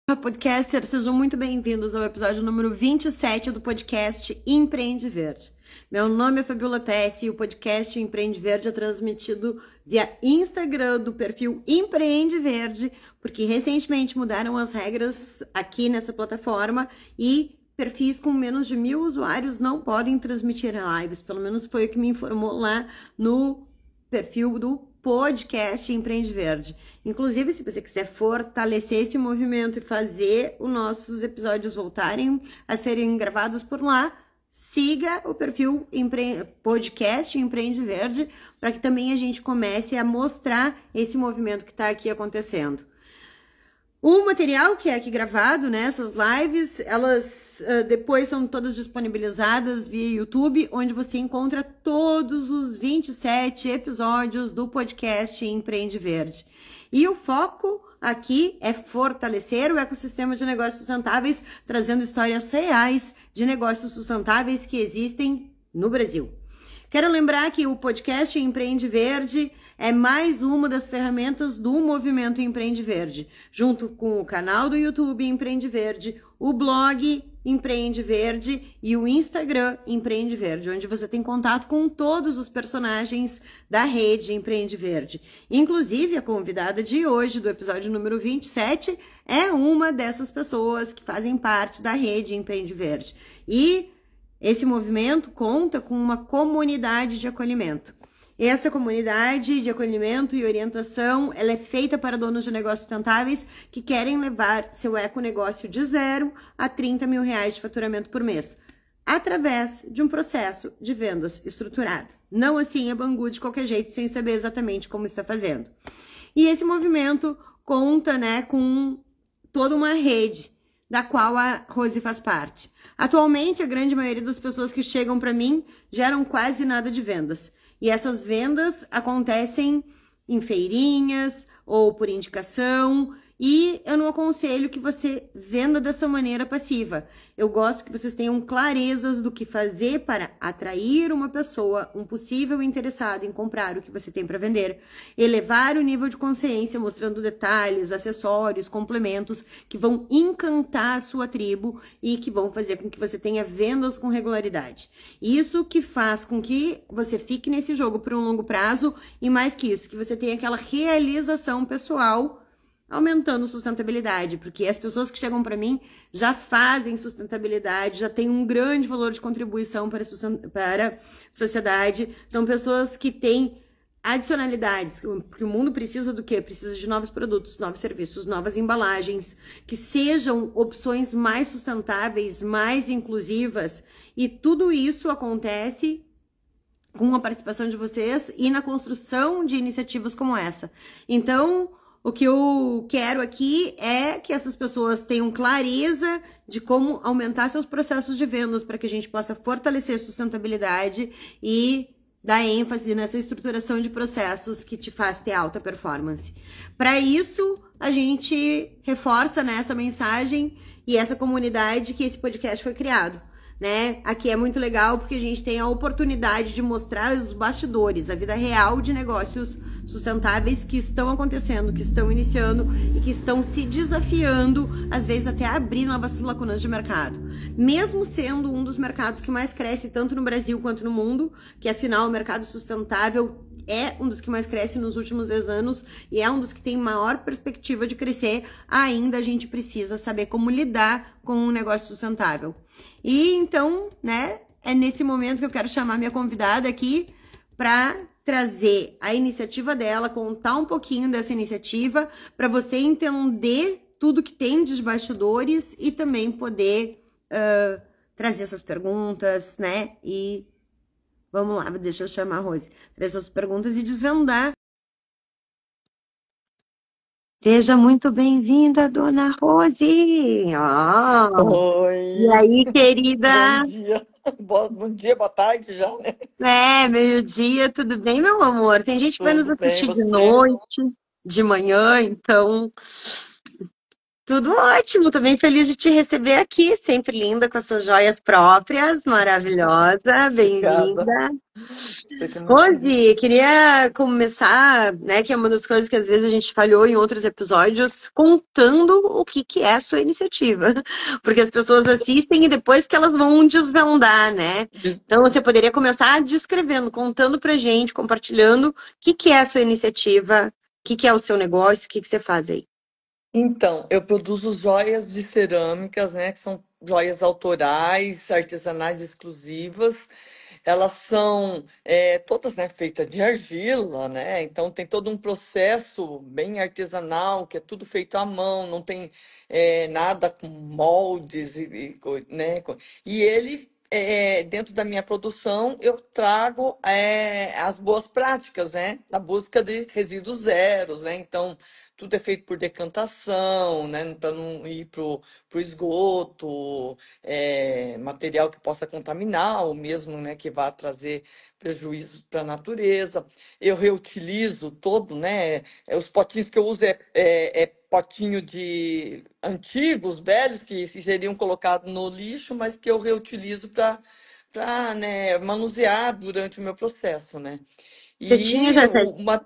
Olá, podcasters, sejam muito bem-vindos ao episódio número 27 do podcast Empreende Verde. Meu nome é Fabiola Pesce e o podcast Empreende Verde é transmitido via Instagram do perfil Empreende Verde, porque recentemente mudaram as regras aqui nessa plataforma e perfis com menos de 1.000 usuários não podem transmitir lives, pelo menos foi o que me informou lá no perfil do podcast Empreende Verde. Inclusive, se você quiser fortalecer esse movimento e fazer os nossos episódios voltarem a serem gravados por lá, siga o perfil podcast Empreende Verde, para que também a gente comece a mostrar esse movimento que está aqui acontecendo. O material que é aqui gravado, né, essas lives, elas depois são todas disponibilizadas via YouTube, onde você encontra todos os 27 episódios do podcast Empreende Verde. E o foco aqui é fortalecer o ecossistema de negócios sustentáveis, trazendo histórias reais de negócios sustentáveis que existem no Brasil. Quero lembrar que o podcast Empreende Verde é mais uma das ferramentas do movimento Empreende Verde, junto com o canal do YouTube Empreende Verde, o blog Empreende Verde e o Instagram Empreende Verde, onde você tem contato com todos os personagens da rede Empreende Verde. Inclusive, a convidada de hoje, do episódio número 27, é uma dessas pessoas que fazem parte da rede Empreende Verde. E esse movimento conta com uma comunidade de acolhimento. Essa comunidade de acolhimento e orientação, ela é feita para donos de negócios sustentáveis que querem levar seu econegócio de 0 a 30 mil reais de faturamento por mês, através de um processo de vendas estruturado. Não assim a Bangu de qualquer jeito, sem saber exatamente como está fazendo. E esse movimento conta, né, com toda uma rede da qual a Rose faz parte. Atualmente, a grande maioria das pessoas que chegam para mim geram quase nada de vendas. E essas vendas acontecem em feirinhas ou por indicação. E eu não aconselho que você venda dessa maneira passiva. Eu gosto que vocês tenham clarezas do que fazer para atrair uma pessoa, um possível interessado em comprar o que você tem para vender. Elevar o nível de consciência, mostrando detalhes, acessórios, complementos que vão encantar a sua tribo e que vão fazer com que você tenha vendas com regularidade. Isso que faz com que você fique nesse jogo por um longo prazo e mais que isso, que você tenha aquela realização pessoal aumentando sustentabilidade, porque as pessoas que chegam para mim já fazem sustentabilidade, já têm um grande valor de contribuição para a sociedade, são pessoas que têm adicionalidades, porque o mundo precisa do quê? Precisa de novos produtos, novos serviços, novas embalagens, que sejam opções mais sustentáveis, mais inclusivas, e tudo isso acontece com a participação de vocês e na construção de iniciativas como essa. Então, o que eu quero aqui é que essas pessoas tenham clareza de como aumentar seus processos de vendas para que a gente possa fortalecer a sustentabilidade e dar ênfase nessa estruturação de processos que te faz ter alta performance. Para isso, a gente reforça nessa mensagem e essa comunidade que esse podcast foi criado. Né? Aqui é muito legal porque a gente tem a oportunidade de mostrar os bastidores, a vida real de negócios sustentáveis que estão acontecendo, que estão iniciando e que estão se desafiando, às vezes até abrir novas lacunas de mercado. Mesmo sendo um dos mercados que mais cresce tanto no Brasil quanto no mundo, que afinal o mercado sustentável é um dos que mais cresce nos últimos 10 anos e é um dos que tem maior perspectiva de crescer, ainda a gente precisa saber como lidar com um negócio sustentável. E então, né, é nesse momento que eu quero chamar minha convidada aqui para trazer a iniciativa dela, contar um pouquinho dessa iniciativa, para você entender tudo que tem de bastidores e também poder trazer essas perguntas, né, e vamos lá, deixa eu chamar a Rose. Trazer suas perguntas e desvendar. Seja muito bem-vinda, dona Rose. Oi. E aí, querida? Bom dia. Bom dia, boa tarde já, né? Meio-dia, tudo bem, meu amor? Tem gente que vai nos Tudo bem, assistir de você? noite, de manhã, então Tudo ótimo, tô bem feliz de te receber aqui, sempre linda com as suas joias próprias, maravilhosa, Obrigada. bem-vinda. Fico muito feliz. Rose, queria começar, né, que é uma das coisas que às vezes a gente falhou em outros episódios, contando o que que é a sua iniciativa, porque as pessoas assistem e depois que elas vão desvendar, né? Diz- Então você poderia começar descrevendo, contando pra gente, compartilhando o que que é a sua iniciativa, o que que é o seu negócio, o que que você faz aí. Então, eu produzo joias de cerâmicas, né? Que são joias autorais, artesanais exclusivas. Elas são todas, né, feitas de argila, né? Então tem todo um processo bem artesanal, que é tudo feito à mão, não tem nada com moldes né? E ele dentro da minha produção eu trago as boas práticas, né? Na busca de resíduos zeros, né? Então tudo é feito por decantação, né? Para não ir pro esgoto, material que possa contaminar, ou mesmo, né, que vá trazer prejuízos para a natureza. Eu reutilizo todo, né? Os potinhos que eu uso é potinho de antigos, velhos, que seriam colocados no lixo, mas que eu reutilizo para, né, manusear durante o meu processo, né? Você tinha E já uma.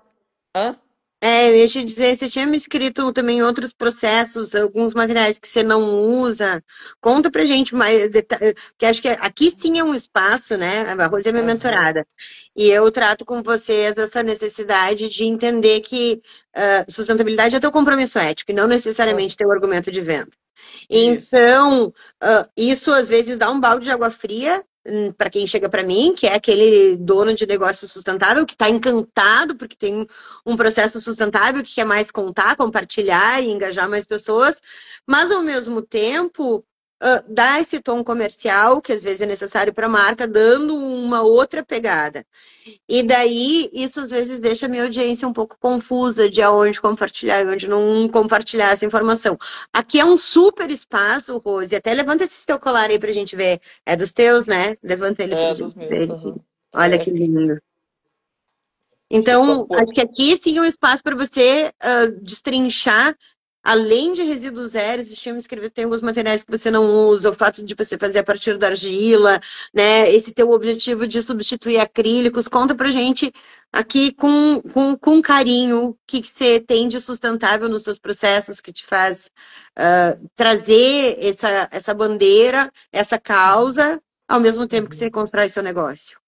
Hã? eu ia te dizer, você tinha me escrito também outros processos, alguns materiais que você não usa. Conta pra gente mais detalhes, porque acho que aqui sim é um espaço, né? A Rose é minha Aham, mentorada. E eu trato com vocês essa necessidade de entender que sustentabilidade é teu compromisso ético, e não necessariamente aham. teu argumento de venda. Isso. Então, isso às vezes dá um balde de água fria para quem chega para mim, que é aquele dono de negócio sustentável que está encantado porque tem um processo sustentável que quer mais contar, compartilhar e engajar mais pessoas, mas ao mesmo tempo dá esse tom comercial que às vezes é necessário para a marca, dando uma outra pegada. E daí, isso às vezes deixa a minha audiência um pouco confusa de aonde compartilhar e onde não compartilhar essa informação. Aqui é um super espaço, Rose. Até levanta esse teu colar aí pra gente ver. É dos teus, né? Levanta ele pra É, gente dos meus. ver. Aham. Olha que É, lindo. deixa eu só Então, pôr. acho que aqui sim é um espaço para você destrinchar, além de resíduos zero, existiam me escrever, tem alguns materiais que você não usa, o fato de você fazer a partir da argila, né? Esse teu objetivo de substituir acrílicos. Conta pra gente aqui com carinho o que, que você tem de sustentável nos seus processos que te faz trazer essa bandeira, essa causa, ao mesmo tempo que você Uhum. constrói seu negócio.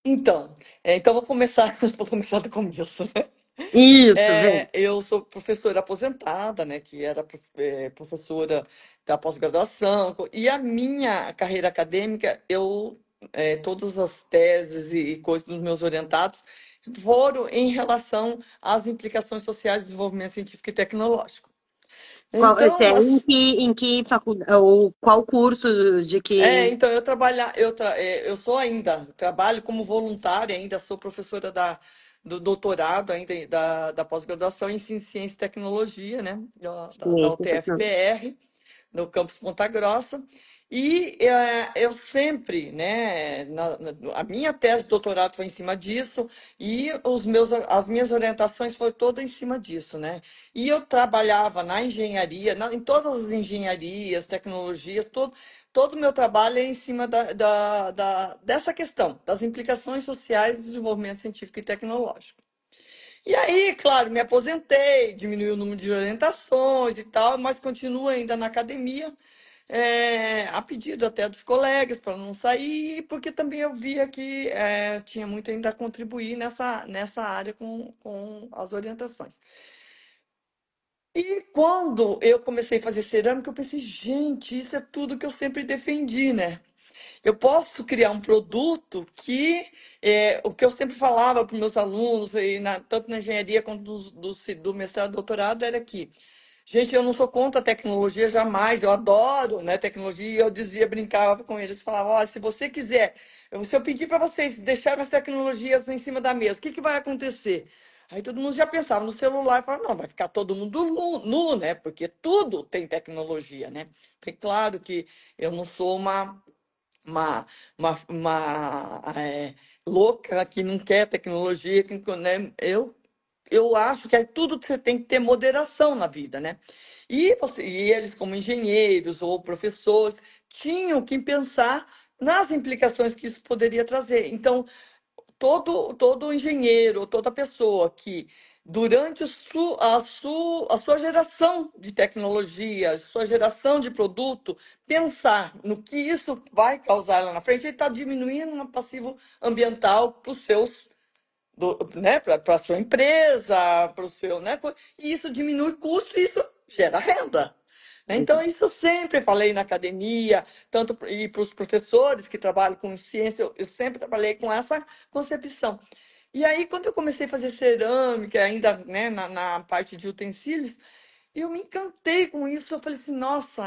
Então vou começar, vou começar do começo, né? Isso, vem. Eu sou professora aposentada, né? Que era professora da pós-graduação. E a minha carreira acadêmica, todas as teses e coisas dos meus orientados foram em relação às implicações sociais do desenvolvimento científico e tecnológico. Qual, você Então, é em que faculdade, ou qual curso de que... então eu sou ainda, trabalho como voluntária ainda, sou professora do doutorado ainda, da pós-graduação em Ciência e Tecnologia, né, da Ciência, tecnologia. UTFPR, no campus Ponta Grossa. E eu sempre, né, a minha tese de doutorado foi em cima disso e as minhas orientações foram todas em cima disso, né? E eu trabalhava na engenharia, em todas as engenharias, tecnologias, todo o meu trabalho é em cima dessa questão, das implicações sociais do desenvolvimento científico e tecnológico. E aí, claro, me aposentei, diminuiu o número de orientações e tal, mas continuo ainda na academia, a pedido até dos colegas para não sair, porque também eu via que tinha muito ainda a contribuir nessa área com as orientações. E quando eu comecei a fazer cerâmica, eu pensei, gente, isso é tudo que eu sempre defendi, né? Eu posso criar um produto que o que eu sempre falava para os meus alunos, tanto na engenharia quanto do mestrado e doutorado, era que, gente, eu não sou contra a tecnologia jamais, eu adoro, né, tecnologia, e eu dizia, brincava com eles, falava, olha, se você quiser, se eu pedir para vocês deixarem as tecnologias em cima da mesa, o que que vai acontecer? Aí todo mundo já pensava no celular e falava, não, vai ficar todo mundo nu, né? Porque tudo tem tecnologia, né? É claro que eu não sou uma, uma louca que não quer tecnologia, né? eu acho que é tudo que você tem que ter moderação na vida, né? E eles, como engenheiros ou professores, tinham que pensar nas implicações que isso poderia trazer. Então, todo engenheiro, toda pessoa que, durante a sua geração de tecnologia, sua geração de produto, pensar no que isso vai causar lá na frente, ele está diminuindo um passivo ambiental para os seus né, para a sua empresa, para o seu, né, e isso diminui custo e isso gera renda. Né? Então, Uhum. isso eu sempre falei na academia, tanto e para os professores que trabalham com ciência, eu sempre trabalhei com essa concepção. E aí, quando eu comecei a fazer cerâmica, ainda, né, na parte de utensílios, eu me encantei com isso. Eu falei assim, nossa,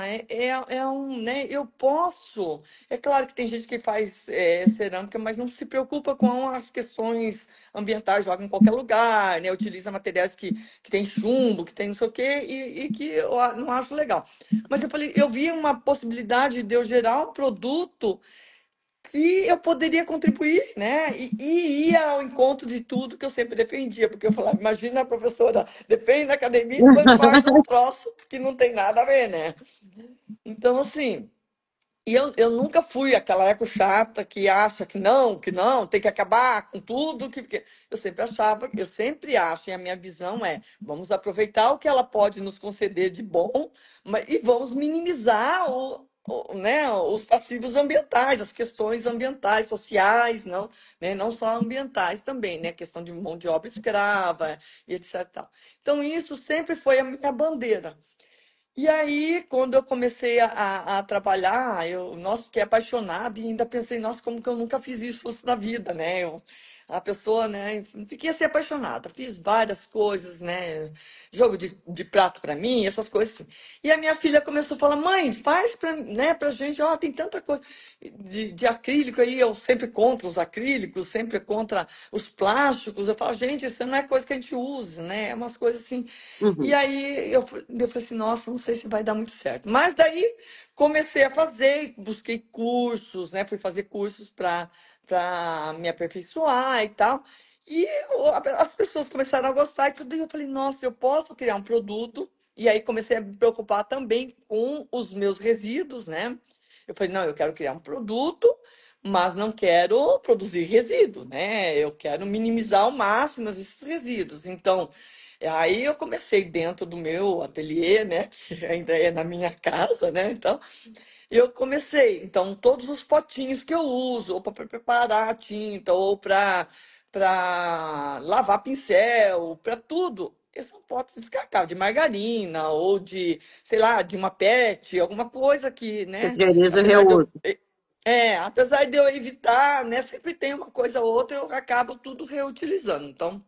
é um, né? Eu posso. É claro que tem gente que faz cerâmica, mas não se preocupa com as questões ambientais, joga em qualquer lugar, né? Utiliza materiais que tem chumbo, que tem não sei o quê, e que não acho legal. Mas eu falei, eu vi uma possibilidade de eu gerar um produto que eu poderia contribuir, né? E ia ao encontro de tudo que eu sempre defendia, porque eu falava, imagina a professora defende a academia e depois faz um troço que não tem nada a ver, né? Então, assim, eu nunca fui aquela eco chata que acha que não, tem que acabar com tudo, que eu sempre achava, eu sempre acho, e a minha visão é, vamos aproveitar o que ela pode nos conceder de bom, e vamos minimizar né, os passivos ambientais, as questões ambientais, sociais, não, né, não só ambientais também, né, questão de mão de obra escrava e etc. Tal. Então, isso sempre foi a minha bandeira. E aí, quando eu comecei a trabalhar, nossa, fiquei apaixonada e ainda pensei, nossa, como que eu nunca fiz isso na vida, né? A pessoa, né? Fiquei assim apaixonada, fiz várias coisas, né? Jogo de prato para mim, essas coisas assim. E a minha filha começou a falar, mãe, faz para, né, pra gente, ó, tem tanta coisa de acrílico aí, eu sempre contra os acrílicos, sempre contra os plásticos. Eu falo, gente, isso não é coisa que a gente usa, né? É umas coisas assim. E Uhum. aí eu falei assim, nossa, não sei se vai dar muito certo. Mas daí comecei a fazer, busquei cursos, né? Fui fazer cursos para me aperfeiçoar e tal. E as pessoas começaram a gostar e tudo. E eu falei, nossa, eu posso criar um produto. E aí comecei a me preocupar também com os meus resíduos, né? Eu falei, não, eu quero criar um produto, mas não quero produzir resíduo, né? Eu quero minimizar ao máximo esses resíduos. Então, aí eu comecei dentro do meu ateliê, né? Que ainda é na minha casa, né? Então, eu comecei. Então, todos os potinhos que eu uso, ou para preparar a tinta, ou para lavar pincel, para tudo, esses são potes descartáveis, de margarina, ou de, sei lá, de uma PET, alguma coisa que, Você né? prioriza o Apesar de eu. reuso. Apesar de eu evitar, né? Sempre tem uma coisa ou outra, eu acabo tudo reutilizando. Então,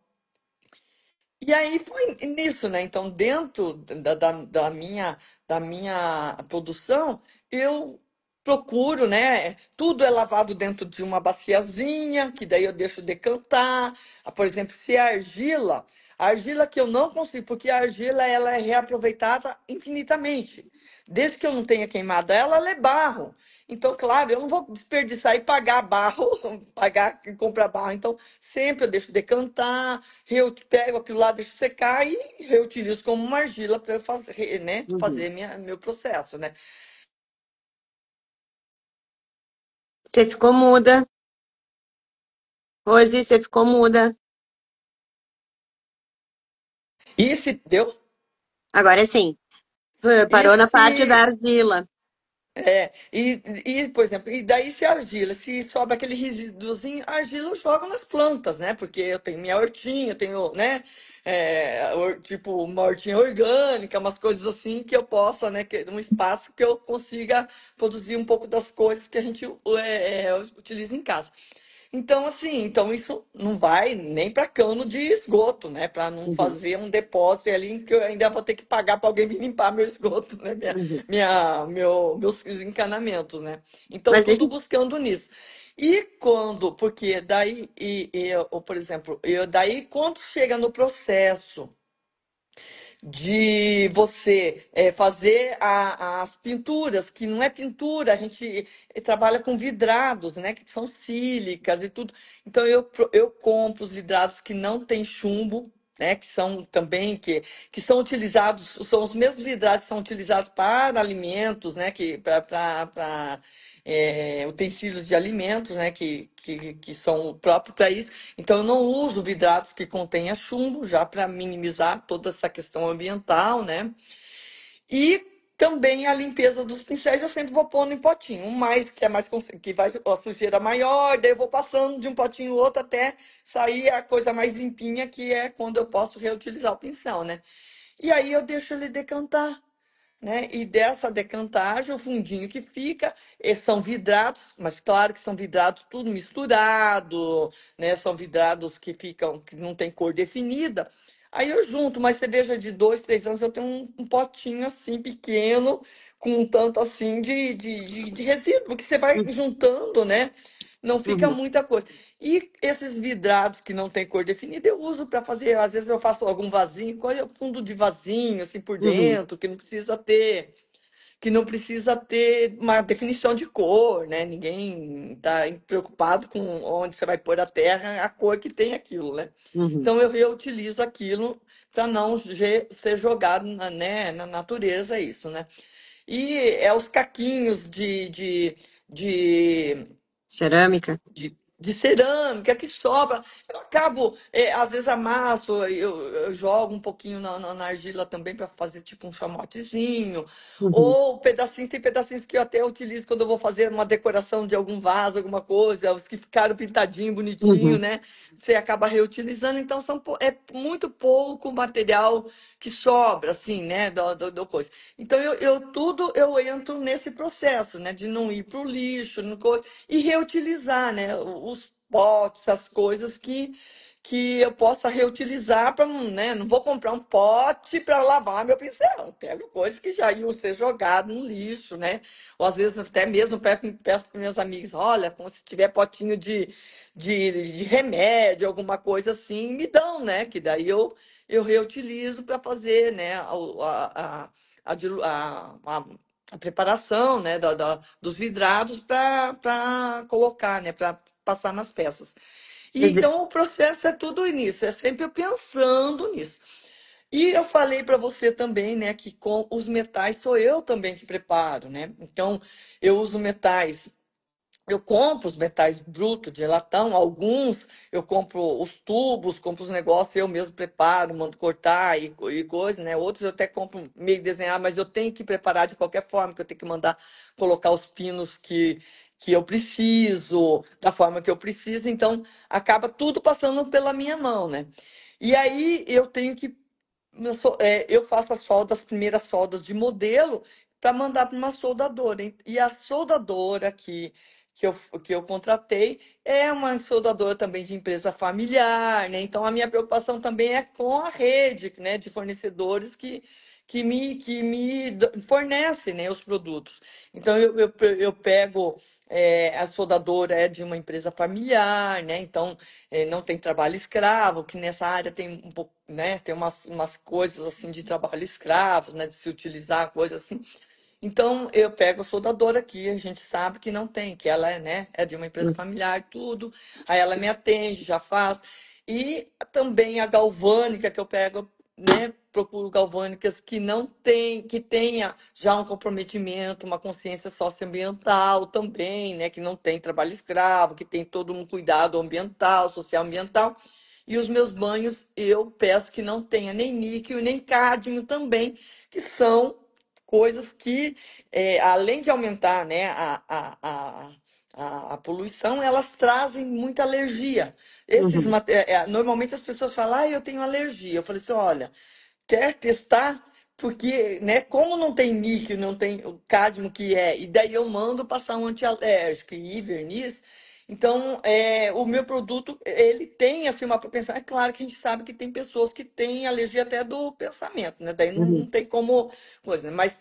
e aí foi nisso, né? Então, dentro da minha produção, eu procuro, né? Tudo é lavado dentro de uma baciazinha, que daí eu deixo decantar. Por exemplo, se é argila, a argila que eu não consigo, porque a argila ela é reaproveitada infinitamente. Desde que eu não tenha queimado ela, ela é barro. Então, claro, eu não vou desperdiçar e pagar barro, pagar e comprar barro. Então, sempre eu deixo decantar, pego aquilo lá, deixo secar e reutilizo como uma argila para eu fazer, né? Uhum. Fazer meu processo, né? Você ficou muda. Rose, você ficou muda. E se deu? Agora sim. E Parou na parte da se argila. por exemplo, e daí se a argila, se sobra aquele resíduozinho, a argila eu jogo nas plantas, né? Porque eu tenho minha hortinha, eu tenho, né? Tipo, uma hortinha orgânica, umas coisas assim que eu possa, né? Um espaço que eu consiga produzir um pouco das coisas que a gente utiliza em casa. Então, assim, então isso não vai nem para cano de esgoto, né? Para não Uhum. fazer um depósito ali em que eu ainda vou ter que pagar para alguém vir limpar meu esgoto, né? Uhum. Meus encanamentos, né? Então, Mas deixa. tudo buscando nisso. E quando, porque daí, por exemplo, daí quando chega no processo de você fazer as pinturas, que não é pintura, a gente trabalha com vidrados, né, que são sílicas e tudo. Então eu compro os vidrados que não tem chumbo, né, que são também que são utilizados, são os mesmos vidrados que são utilizados para alimentos, né, que para utensílios de alimentos, né, que são próprios para isso. Então, eu não uso vidrados que contenha chumbo, já para minimizar toda essa questão ambiental, né? E também a limpeza dos pincéis eu sempre vou pondo em potinho. Um mais que é mais que vai a sujeira maior, daí eu vou passando de um potinho ao outro até sair a coisa mais limpinha, que é quando eu posso reutilizar o pincel, né? E aí eu deixo ele decantar, né? E dessa decantagem, o fundinho que fica, são vidrados, mas claro que são vidrados tudo misturado, né? São vidrados que ficam, que não tem cor definida. Aí eu junto uma cerveja de 2, 3 anos, eu tenho um potinho assim pequeno, com um tanto assim de resíduo, que você vai Uhum. juntando, né? Não fica Uhum. muita coisa. E esses vidrados que não tem cor definida, eu uso para fazer. Às vezes eu faço algum vasinho, fundo de vasinho, assim por Uhum. dentro, que não precisa ter uma definição de cor, né? Ninguém está preocupado com onde você vai pôr a terra, a cor que tem aquilo, né? Uhum. Então eu reutilizo aquilo para não ser jogado né, na natureza, isso, né? E é os caquinhos de Cerâmica. de cerâmica que sobra. Eu acabo, às vezes amasso, eu jogo um pouquinho na argila também para fazer tipo um chamotezinho. Uhum. Ou pedacinhos, tem pedacinhos que eu até utilizo quando eu vou fazer uma decoração de algum vaso, alguma coisa, os que ficaram pintadinho, bonitinho, Uhum. né? Você acaba reutilizando, então é muito pouco material que sobra, assim, né? Do coisa. Então tudo eu entro nesse processo, né? De não ir para o lixo, não coisa e reutilizar, né? Os potes, as coisas que eu possa reutilizar para não, né? Não vou comprar um pote para lavar meu pincel. Eu pego coisas que já iam ser jogadas no lixo, né? Ou às vezes até mesmo peço para minhas amigas, olha, como se tiver potinho de remédio, alguma coisa assim, me dão, né? Que daí eu reutilizo para fazer, né? A preparação, né, dos vidrados para colocar, né, para passar nas peças. E Mas, então o processo é tudo nisso, é sempre eu pensando nisso. E eu falei para você também, né, que com os metais sou eu também que preparo, né? Então eu uso metais, eu compro os metais brutos de latão, alguns eu compro os tubos, compro os negócios, eu mesmo preparo, mando cortar e coisa, né? Outros eu até compro meio desenhar, mas eu tenho que preparar de qualquer forma, que eu tenho que mandar colocar os pinos que eu preciso, da forma que eu preciso, então acaba tudo passando pela minha mão, né? E aí eu tenho que eu faço as primeiras soldas de modelo para mandar para uma soldadora. E a soldadora que eu, que eu contratei é uma soldadora também de empresa familiar, né? Então a minha preocupação também é com a rede, né, de fornecedores que me fornecem, né, os produtos. Então eu pego. A soldadora é de uma empresa familiar, né? Então não tem trabalho escravo, que nessa área tem um pouco, né? Tem umas coisas assim de trabalho escravo, né? De se utilizar, coisa assim. Então eu pego a soldadora aqui, a gente sabe que não tem, que ela é, né? É de uma empresa familiar, tudo. Aí ela me atende, já faz. E também a galvânica que eu pego, né? Procuro galvânicas que não tem, que tenha já um comprometimento, uma consciência socioambiental também, né? Que não tem trabalho escravo, que tem todo um cuidado ambiental, socioambiental. E os meus banhos eu peço que não tenha nem níquel, nem cádmio também, que são coisas que, além de aumentar, né, a poluição, elas trazem muita alergia. uhum. Normalmente as pessoas falam, eu tenho alergia. Eu falei assim, olha, quer testar? Porque, né, como não tem níquel, não tem o cádmio que e daí eu mando passar um antialérgico e verniz. Então, o meu produto, ele tem, assim, uma propensão. É claro que a gente sabe que tem pessoas que têm alergia até do pensamento, né? Daí não Uhum. tem como coisa, né? Mas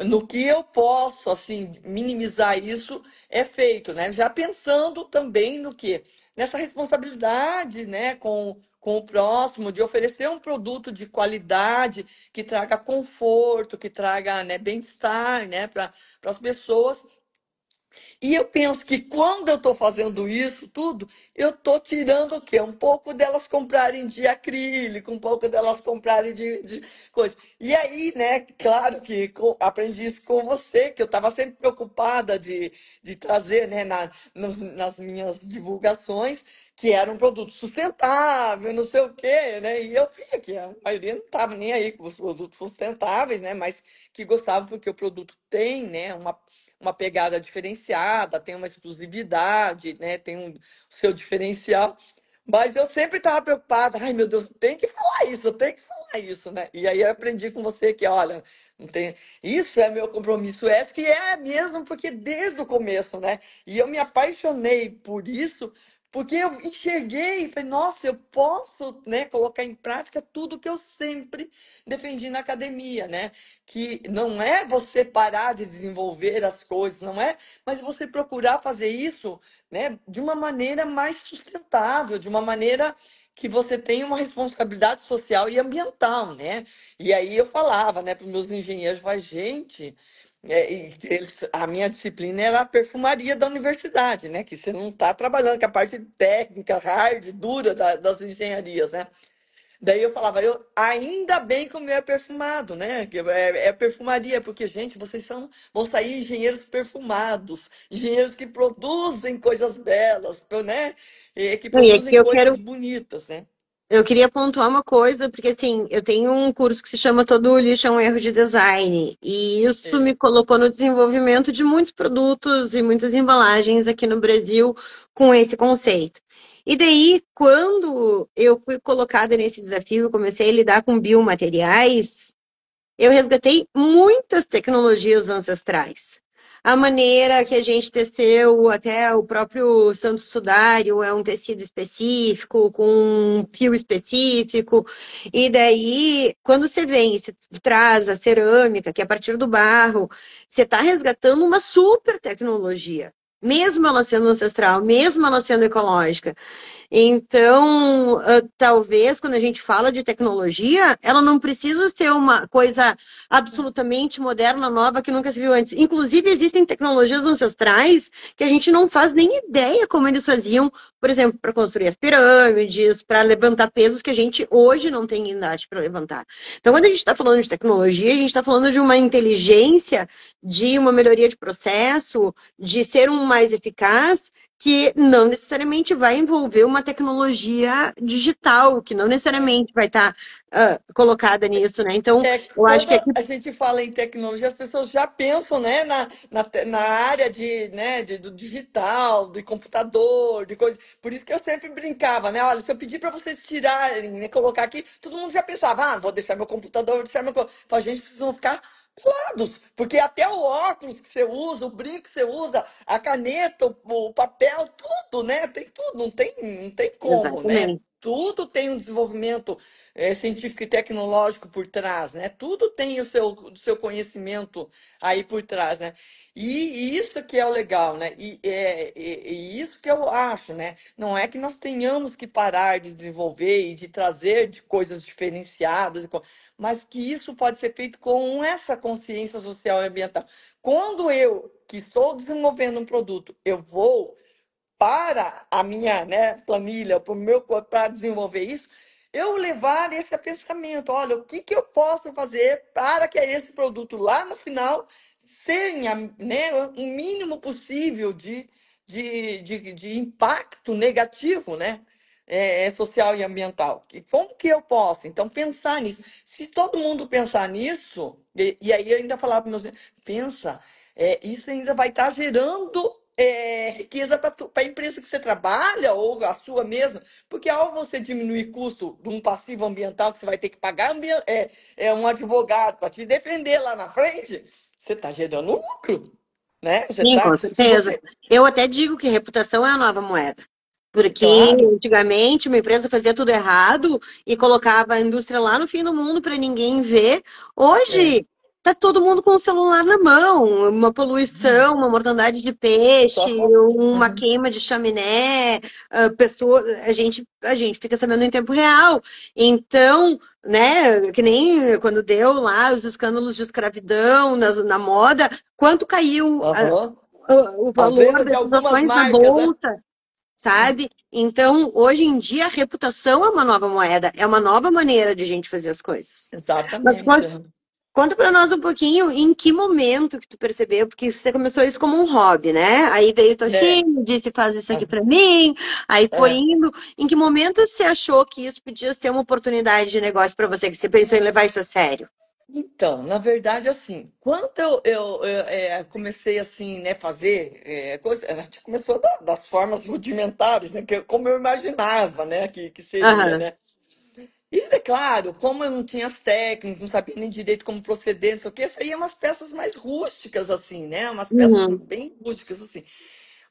no que eu posso, assim, minimizar isso, é feito, né? Já pensando também no quê? Nessa responsabilidade, né, com o próximo, de oferecer um produto de qualidade que traga conforto, que traga, né, bem-estar, né, para as pessoas, E eu penso que quando eu estou fazendo isso tudo, eu estou tirando o quê? Um pouco delas comprarem de acrílico, um pouco delas comprarem de coisa. E aí, né, claro que aprendi isso com você, que eu estava sempre preocupada de trazer, né, nas minhas divulgações, que era um produto sustentável, não sei o quê, né? E eu via que a maioria não estava nem aí com os produtos sustentáveis, né? Mas que gostava porque o produto tem, né, uma pegada diferenciada, tem uma exclusividade, né? Tem o seu diferencial. Mas eu sempre estava preocupada, ai meu Deus, tem que falar isso, eu tenho que falar isso, né? E aí eu aprendi com você que, olha, não tem, isso é meu compromisso ético e é mesmo porque desde o começo, né? E eu me apaixonei por isso, porque eu enxerguei e falei, nossa, eu posso, né, colocar em prática tudo que eu sempre defendi na academia, né? Que não é você parar de desenvolver as coisas, não é, mas você procurar fazer isso, né, de uma maneira mais sustentável, de uma maneira que você tenha uma responsabilidade social e ambiental, né? E aí eu falava, né, para os meus engenheiros, vai, gente, a minha disciplina era a perfumaria da universidade, né? Que você não está trabalhando com a parte técnica, hard, dura das engenharias, né? Daí eu falava, ainda bem que o meu é perfumado, né? Que é perfumaria, porque, gente, vão sair engenheiros perfumados, engenheiros que produzem coisas belas, né? E que E aqui produzem coisas bonitas, né? eu queria pontuar uma coisa, porque assim, eu tenho um curso que se chama Todo Lixo é um Erro de Design, e isso me É. colocou no desenvolvimento de muitos produtos e muitas embalagens aqui no Brasil com esse conceito. E daí, quando eu fui colocada nesse desafio, eu comecei a lidar com biomateriais, eu resgatei muitas tecnologias ancestrais. A maneira que a gente teceu, até o próprio santo sudário é um tecido específico, com um fio específico. E daí, quando você vem e você traz a cerâmica, que é a partir do barro, você está resgatando uma super tecnologia. Mesmo ela sendo ancestral, mesmo ela sendo ecológica. Então, talvez quando a gente fala de tecnologia, ela não precisa ser uma coisa absolutamente moderna, nova, que nunca se viu antes. Inclusive, existem tecnologias ancestrais que a gente não faz nem ideia como eles faziam, por exemplo, para construir as pirâmides, para levantar pesos que a gente hoje não tem idade para levantar. Então, quando a gente está falando de tecnologia, a gente está falando de uma inteligência, de uma melhoria de processo, de ser um mais eficaz que não necessariamente vai envolver uma tecnologia digital, que não necessariamente vai estar colocada nisso, né? Então, eu acho Quando que aqui, a gente fala em tecnologia, as pessoas já pensam, né, na área do digital, de computador, de coisa. Por isso que eu sempre brincava, né? Olha, se eu pedir para vocês tirarem, né, colocar aqui, todo mundo já pensava, vou deixar meu computador, vou deixar meu. Falei, gente, vocês vão ficar pelados, porque até o óculos que você usa, o brinco que você usa, a caneta, o papel, tudo, né? Tem tudo, não tem como, né? exatamente. Tudo tem um desenvolvimento científico e tecnológico por trás, né? Tudo tem o seu conhecimento aí por trás, né? E isso que é o legal, né? E isso que eu acho, né? Não é que nós tenhamos que parar de desenvolver e de trazer de coisas diferenciadas, mas que isso pode ser feito com essa consciência social e ambiental. Quando eu, que estou desenvolvendo um produto, eu vou para a minha, né, planilha, para o meu para desenvolver isso, eu levar esse pensamento, olha, o que que eu posso fazer para que esse produto lá no final tenha, né, o mínimo possível de impacto negativo, né? Social e ambiental. Como que eu posso? Então, pensar nisso. Se todo mundo pensar nisso, e aí eu ainda falava para meus pensa, isso ainda vai estar gerando riqueza para a empresa que você trabalha ou a sua mesma, porque ao você diminuir custo de um passivo ambiental que você vai ter que pagar um advogado para te defender lá na frente, você está gerando lucro, né? Você Sim, tá, com se certeza. você, Eu até digo que reputação é a nova moeda. Porque claro, antigamente uma empresa fazia tudo errado e colocava a indústria lá no fim do mundo para ninguém ver. é, Hoje tá todo mundo com o celular na mão, uma poluição, uma mortandade de só peixe, falta. uma queima de chaminé, a gente fica sabendo em tempo real. Então, né, que nem quando deu lá os escândalos de escravidão na moda, quanto caiu Aham. o Às valor vezes de dessas algumas ações na marcas, né? bolsa, sabe? Então, hoje em dia, a reputação é uma nova moeda, é uma nova maneira de a gente fazer as coisas. Mas Exatamente. conta para nós um pouquinho em que momento que tu percebeu, porque você começou isso como um hobby, né? Aí veio tua É, filha, disse faz isso aqui é, para mim, aí foi é. indo. Em que momento você achou que isso podia ser uma oportunidade de negócio para você, que você pensou em levar isso a sério? Então, na verdade, assim, quando comecei assim, né, fazer coisa, a gente começou das formas rudimentares, né, como eu imaginava, né, que seria, Aham. né? E é claro, como eu não tinha as técnicas, não sabia nem direito como proceder, não sei o quê, saíam umas peças mais rústicas, assim, né? Umas peças Uhum. bem rústicas, assim.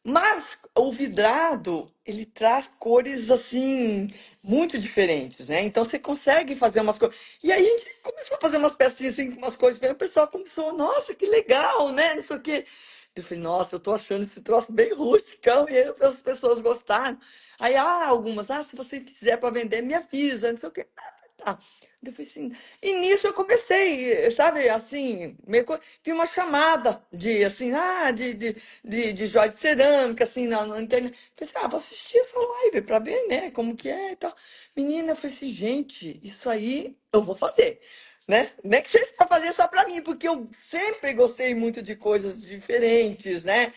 Mas o vidrado, ele traz cores assim muito diferentes, né? Então você consegue fazer umas coisas. E aí a gente começou a fazer umas pecinhas assim, com umas coisas, e o pessoal começou, nossa, que legal, né? Não sei o quê. Eu falei, nossa, eu tô achando esse troço bem rusticão, e aí as pessoas gostaram. Aí, algumas, se você fizer para vender, me avisa, não sei o quê. Tá. Eu falei assim, e nisso eu comecei, sabe, assim, vi uma chamada de, assim, de joia de cerâmica, assim, na internet. Falei assim, vou assistir essa live para ver, né, como que é e tal. Menina, eu falei assim, gente, isso aí eu vou fazer, né? Nem que seja para fazer só para mim, porque eu sempre gostei muito de coisas diferentes, né?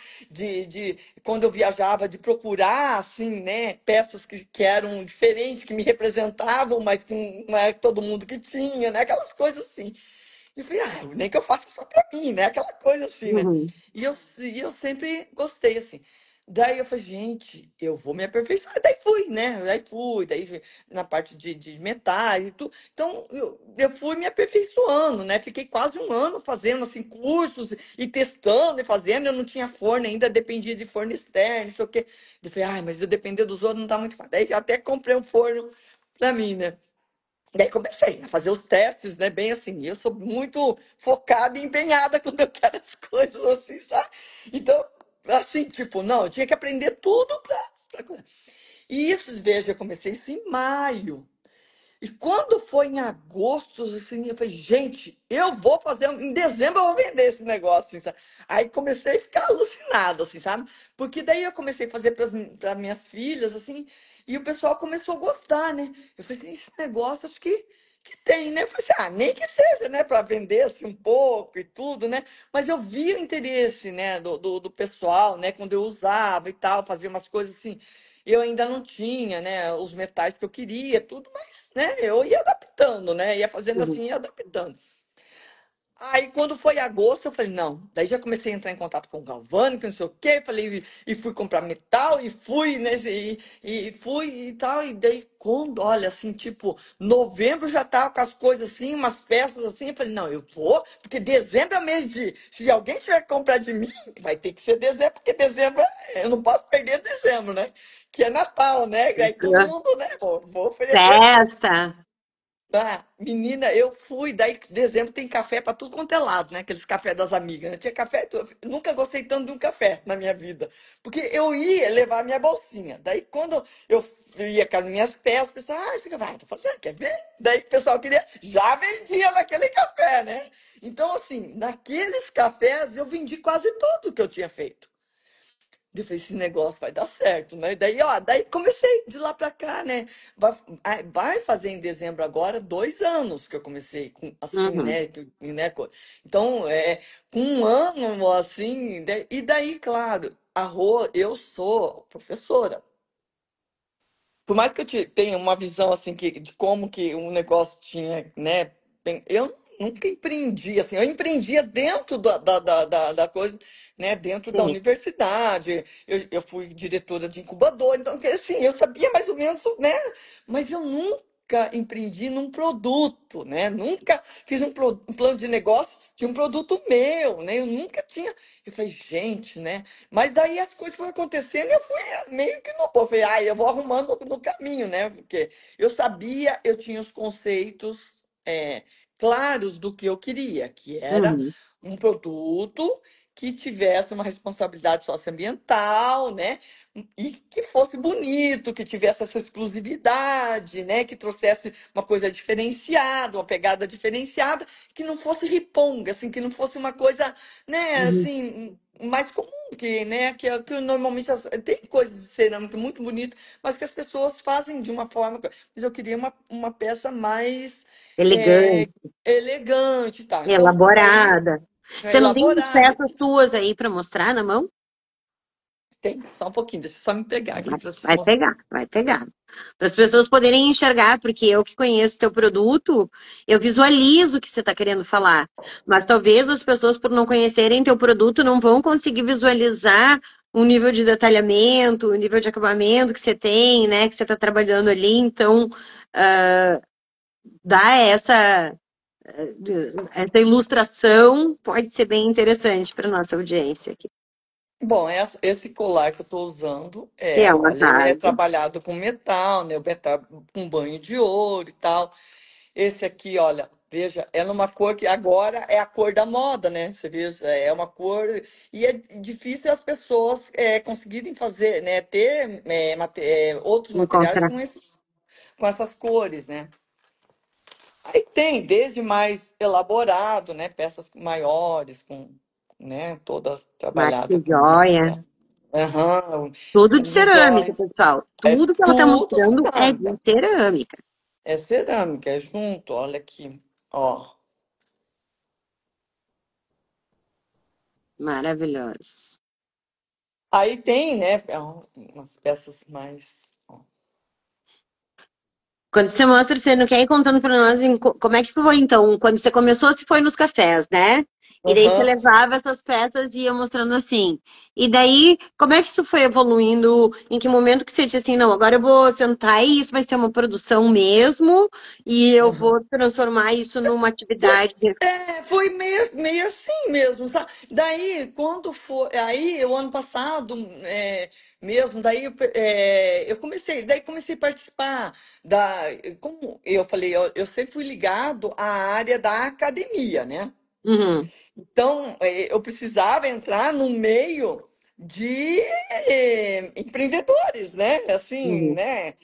Quando eu viajava, de procurar, assim, né, peças que eram diferentes, que me representavam, mas que não era todo mundo que tinha, né? Aquelas coisas assim. E eu falei, nem que eu faça só pra mim, né? Aquela coisa assim, né? Uhum. E eu sempre gostei, assim. Daí eu falei, gente, eu vou me aperfeiçoar. Daí fui, né? Daí na parte de metais e tudo. Então, eu fui me aperfeiçoando, né? Fiquei quase um ano fazendo, assim, cursos e testando e fazendo. Eu não tinha forno ainda, dependia de forno externo, não sei o quê. Eu falei, mas eu depender dos outros não tá muito fácil. Daí eu até comprei um forno pra mim, né? Daí comecei a fazer os testes, né? Bem assim, eu sou muito focada e empenhada quando eu quero as coisas assim, sabe? Então, assim, tipo, não, eu tinha que aprender tudo pra... E isso, veja, eu comecei isso em maio. E quando foi em agosto, assim, eu falei, gente, eu vou fazer, em dezembro eu vou vender esse negócio, assim, sabe? Aí comecei a ficar alucinada, assim, sabe? Porque daí eu comecei a fazer para minhas filhas, assim, e o pessoal começou a gostar, né? Eu falei assim, esse negócio acho que tem, né? Eu falei assim, nem que seja, né, para vender, assim, um pouco e tudo, né? Mas eu vi o interesse, né, do pessoal, né, quando eu usava e tal, fazia umas coisas assim, eu ainda não tinha, né, os metais que eu queria, tudo, mas, né, eu ia adaptando, né, ia fazendo Uhum. assim, ia adaptando. Aí, quando foi agosto, eu falei, não. Daí já comecei a entrar em contato com o Galvani, que não sei o quê. Falei, e fui comprar metal, e fui, né? E fui e tal. E daí, quando, olha, assim, tipo, novembro já tava com as coisas assim, umas peças assim. Eu falei, não, eu vou, porque dezembro é mês de. Se alguém tiver que comprar de mim, vai ter que ser dezembro, porque dezembro, eu não posso perder dezembro, né? Que é Natal, né? Aí todo mundo, né? Vou oferecer. Festa. Menina, eu fui, daí dezembro tem café pra tudo quanto é lado, né? Aqueles cafés das amigas, né? Tinha café, eu nunca gostei tanto de um café na minha vida, porque eu ia levar minha bolsinha. Daí quando eu ia com as minhas peças, o pessoal, você vai, tô fazendo, quer ver? Daí o pessoal queria, já vendia naquele café, né? Então, assim, naqueles cafés eu vendi quase tudo que eu tinha feito. Eu falei, esse negócio vai dar certo, né? Daí, daí comecei de lá pra cá, né? Vai fazer em dezembro agora 2 anos que eu comecei com, assim, Uhum. né? Então, com um ano, assim, e daí, claro, eu sou professora. Por mais que tenha uma visão assim de como que um negócio tinha, né? Eu nunca empreendi assim, eu empreendia dentro da coisa, né? Dentro da Sim. universidade. Eu fui diretora de incubador, então assim, eu sabia mais ou menos, né? Mas eu nunca empreendi num produto, né? Nunca fiz um plano de negócio de um produto meu, né? Eu nunca tinha. Eu falei, gente, né? Mas daí as coisas foram acontecendo e eu fui meio que no. Eu falei, eu vou arrumando no caminho, né? Porque eu sabia, eu tinha os conceitos claros do que eu queria, que era Uhum. um produto que tivesse uma responsabilidade socioambiental, né? E que fosse bonito, que tivesse essa exclusividade, né? Que trouxesse uma coisa diferenciada, uma pegada diferenciada, que não fosse riponga, assim, que não fosse uma coisa, né, Uhum. assim, mais comum, que, né, que normalmente tem coisas de cerâmica muito bonitas, mas que as pessoas fazem de uma forma. Mas eu queria uma peça mais é, Elegante, elegante, e tal. Então, aí, elaborada. Você não tem umas elaborada. peças suas aí para mostrar na mão? Tem, só um pouquinho, deixa eu só me pegar aqui Vai, para te vai mostrar. pegar, vai pegar. Para as pessoas poderem enxergar, porque eu que conheço teu produto, eu visualizo o que você está querendo falar. Mas talvez as pessoas, por não conhecerem teu produto, não vão conseguir visualizar o nível de detalhamento, o nível de acabamento que você tem, né? Que você está trabalhando ali. Então, ah, dá essa ilustração pode ser bem interessante para nossa audiência aqui. Bom, esse colar que eu estou usando, Que é uma olha, ele é tarde, trabalhado com metal, né? O metal com banho de ouro e tal. Esse aqui, olha, veja, é numa cor que agora é a cor da moda, né? Você veja, é uma cor e é difícil as pessoas conseguirem fazer, né? Ter outros materiais encontrar com com essas cores, né? Aí tem desde mais elaborado, né? Peças maiores, né? Toda trabalhada marca com joia. metal. Aham, Tudo de cerâmica, joias. pessoal. É Tudo que ela está tudo mostrando é de cerâmica. cerâmica. É cerâmica, é junto, olha aqui, ó. Maravilhosos. Aí tem, né, umas peças mais. Ó. Quando você mostra, você não quer ir contando para nós como é que foi, então? Quando você começou, você foi nos cafés, né? E daí você Aham. levava essas peças e ia mostrando assim. E daí, como é que isso foi evoluindo? Em que momento que você disse assim, não, agora eu vou sentar e isso vai ser uma produção mesmo, e eu Aham. vou transformar isso numa atividade. Foi meio assim mesmo, sabe? Daí, quando foi. Aí, o ano passado, mesmo, daí eu comecei a participar da. Como eu falei, eu sempre fui ligado à área da academia, né? Uhum, Então, eu precisava entrar no meio de empreendedores, né? Assim, uhum, né?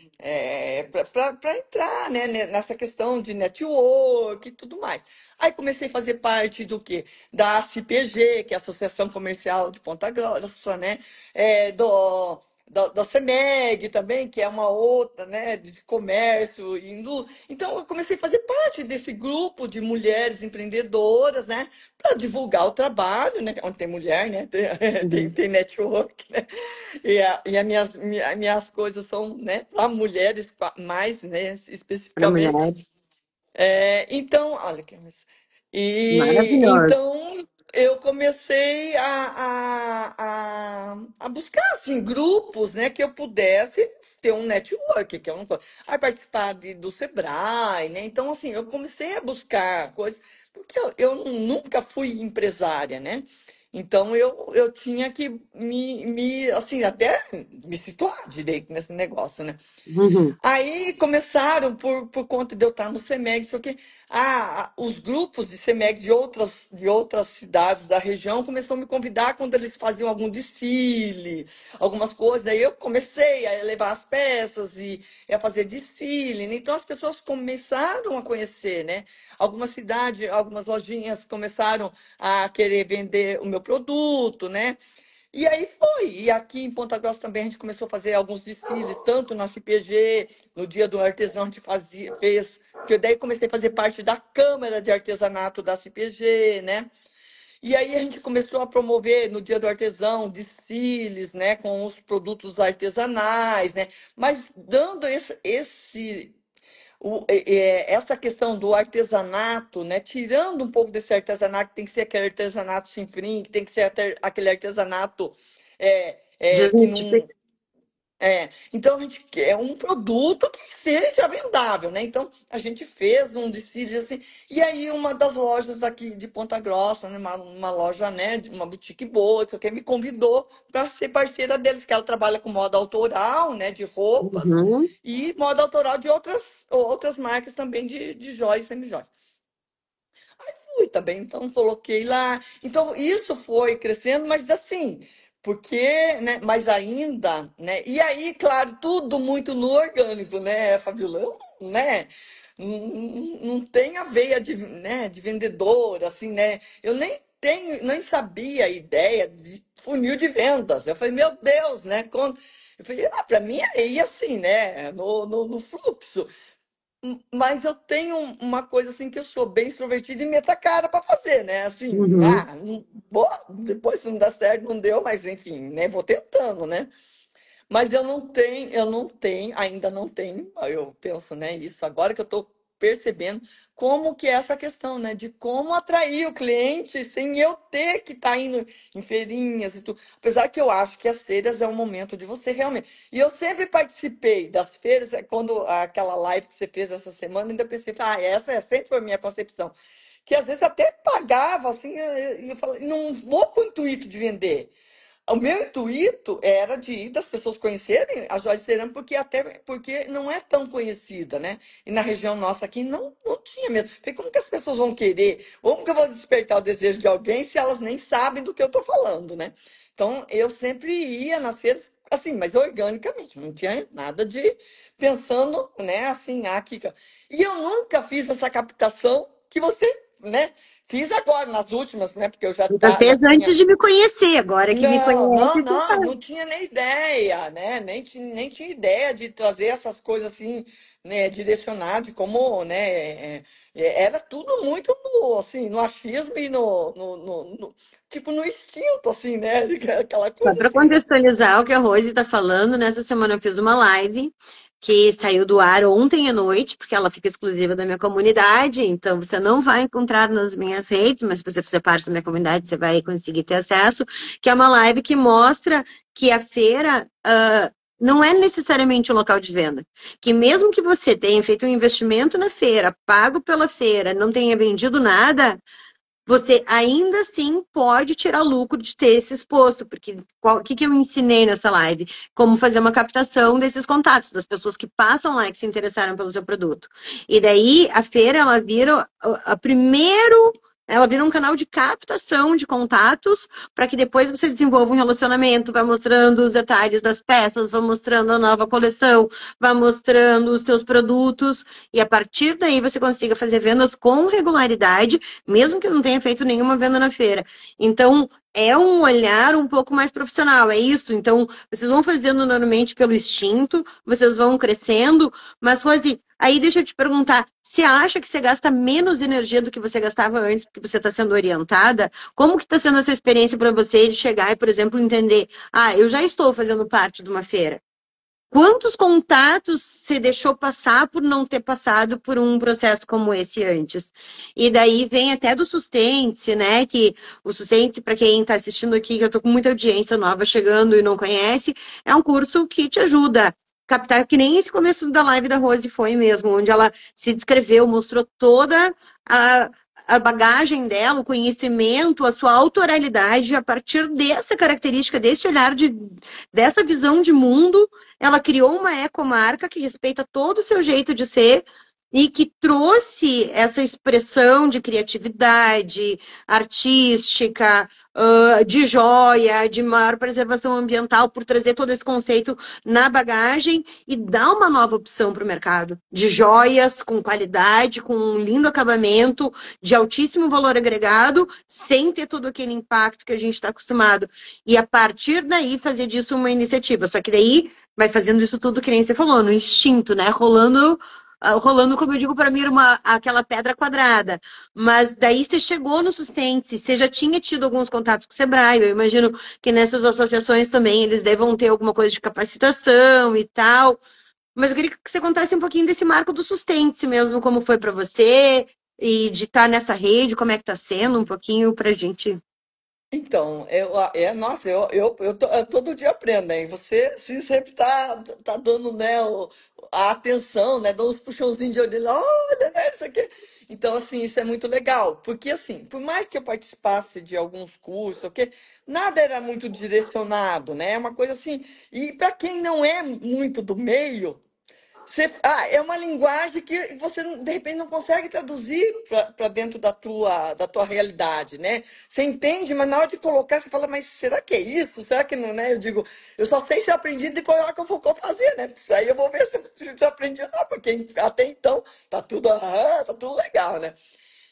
Para entrar, né? Nessa questão de network e tudo mais. Aí comecei a fazer parte do quê? Da ACPG, que é a Associação Comercial de Ponta Grossa, né? Da CEMEG também, que é uma outra, né, de comércio e indústria. Então, eu comecei a fazer parte desse grupo de mulheres empreendedoras, né? Para divulgar o trabalho, né? Onde tem mulher, né? uhum. Tem network, né? Minhas coisas são, né, para mulheres mais, né, Para especificamente. mulheres. Então, olha que e Maravilhoso. então eu comecei a buscar assim grupos, né, que eu pudesse ter um network, que eu não a participar do Sebrae, né? Então assim, eu comecei a buscar coisas porque eu nunca fui empresária, né? Então eu tinha que assim até me situar direito nesse negócio, né? Uhum, Aí começaram, por conta de eu estar no CEMEG, sei o quê, os grupos de CEMEG de outras cidades da região começaram a me convidar quando eles faziam algum desfile, algumas coisas. Daí eu comecei a levar as peças e a fazer desfile, né? Então as pessoas começaram a conhecer, né? Algumas cidades, algumas lojinhas começaram a querer vender o meu produto, né? E aí foi. E aqui em Ponta Grossa também a gente começou a fazer alguns desfiles, tanto na CPG, no Dia do Artesão a gente fez, que eu daí comecei a fazer parte da Câmara de Artesanato da CPG, né? E aí a gente começou a promover no Dia do Artesão desfiles, né, com os produtos artesanais, né? Mas dando essa questão do artesanato, né? Tirando um pouco desse artesanato, que tem que ser aquele artesanato chinfrim, que tem que ser aquele artesanato que não. desmistificar. Então a gente quer um produto que seja vendável, né? Então a gente fez um desfile assim, e aí uma das lojas aqui de Ponta Grossa, né? Uma loja, né? Uma boutique boa, isso aqui, me convidou para ser parceira deles, que ela trabalha com moda autoral, né? De roupas Uhum. e moda autoral de outras marcas também de joias e semijoias. fui também, então coloquei lá. Então isso foi crescendo, mas assim, porque, né, mas ainda, né? E aí, claro, tudo muito no orgânico, né, Fabiola? Eu, né? Não tem a veia de, né, de vendedor, assim, né? Eu nem tenho, nem sabia a ideia de funil de vendas. Eu falei, meu Deus, né? Eu falei, para mim é ir assim, né? No fluxo. Mas eu tenho uma coisa assim que eu sou bem extrovertida e meto a cara para fazer, né? Assim, Uhum. não vou, depois se não dá certo, não deu, mas enfim, né? Vou tentando, né? Mas eu não tenho, ainda não tenho, eu penso, né, isso agora que eu estou percebendo como que é essa questão, né, de como atrair o cliente sem eu ter que estar indo em feirinhas e tudo. Apesar que eu acho que as feiras é um momento de você realmente. E eu sempre participei das feiras, quando aquela live que você fez essa semana, ainda pensei, ah, essa sempre foi a minha concepção. Que às vezes até pagava, assim, e eu falei, não vou com o intuito de vender. O meu intuito era das pessoas conhecerem a joia de cerâmica, porque até porque não é tão conhecida, né? E na região nossa aqui não tinha mesmo. Falei, como que as pessoas vão querer? Como que eu vou despertar o desejo de alguém se elas nem sabem do que eu estou falando, né? Então, eu sempre ia nas feiras, assim, mas organicamente, não tinha nada de pensando, né, assim, aqui. E eu nunca fiz essa captação que você, né? Fiz agora, nas últimas, né? Porque eu Você já fez tinha. antes de me conhecer, agora que me Não, conhece, você não, sabe. não tinha nem ideia, né? Nem tinha ideia de trazer essas coisas assim, né? Direcionar de como, né? Era tudo muito no, assim, no achismo e tipo, no instinto, assim, né? Aquela Só coisa para assim, né? contextualizar o que a Rose está falando, nessa semana eu fiz uma live que saiu do ar ontem à noite, porque ela fica exclusiva da minha comunidade, então você não vai encontrar nas minhas redes, mas se você fizer parte da minha comunidade, você vai conseguir ter acesso, que é uma live que mostra que a feira não é necessariamente o local de venda. Que mesmo que você tenha feito um investimento na feira, pago pela feira, não tenha vendido nada, você ainda assim pode tirar lucro de ter se exposto, porque o que, que eu ensinei nessa live? Como fazer uma captação desses contatos, das pessoas que passam lá e que se interessaram pelo seu produto. E daí a feira, ela vira a primeiro. Ela vira um canal de captação de contatos para que depois você desenvolva um relacionamento, vai mostrando os detalhes das peças, vai mostrando a nova coleção, vai mostrando os seus produtos, e a partir daí você consiga fazer vendas com regularidade mesmo que eu não tenha feito nenhuma venda na feira. Então, é um olhar um pouco mais profissional, é isso. Então, vocês vão fazendo normalmente pelo instinto, vocês vão crescendo, mas, Rose, aí deixa eu te perguntar, você acha que você gasta menos energia do que você gastava antes, porque você está sendo orientada? Como que está sendo essa experiência para você de chegar e, por exemplo, entender, eu já estou fazendo parte de uma feira. Quantos contatos você deixou passar por não ter passado por um processo como esse antes? E daí vem até do Sustente, né? Que o Sustente, para quem está assistindo aqui, que eu estou com muita audiência nova chegando e não conhece, é um curso que te ajuda a captar, que nem esse começo da live da Rose foi mesmo, onde ela se descreveu, mostrou toda a, a bagagem dela, o conhecimento, a sua autoralidade, a partir dessa característica, desse olhar dessa visão de mundo, ela criou uma ecomarca que respeita todo o seu jeito de ser e que trouxe essa expressão de criatividade artística, de joia, de maior preservação ambiental, por trazer todo esse conceito na bagagem e dar uma nova opção para o mercado de joias com qualidade, com um lindo acabamento, de altíssimo valor agregado, sem ter todo aquele impacto que a gente está acostumado. E a partir daí fazer disso uma iniciativa. Só que daí vai fazendo isso tudo que nem você falou, no instinto, né? Rolando, como eu digo para minha irmã, aquela pedra quadrada. Mas daí você chegou no Sustente, você já tinha tido alguns contatos com o Sebrae, eu imagino que nessas associações também eles devam ter alguma coisa de capacitação e tal. Mas eu queria que você contasse um pouquinho desse marco do Sustente mesmo, como foi para você, e de estar nessa rede, como é que está sendo, um pouquinho para a gente. Então, nossa, eu todo dia aprendo, né? E você sempre tá dando, né, a atenção, né? Dando uns puxãozinhos de orelha, olha, né, isso aqui. Então, assim, isso é muito legal, porque, assim, por mais que eu participasse de alguns cursos, ok, nada era muito direcionado, né? É uma coisa assim, e para quem não é muito do meio, É uma linguagem que você, de repente, não consegue traduzir para dentro da tua realidade, né? Você entende, mas na hora de colocar, você fala, mas será que é isso? Será que não, né? Eu digo, eu só sei se eu aprendi depois na hora que eu for fazer, né? Isso aí eu vou ver se eu aprendi ou não, porque até então tá tudo legal, né?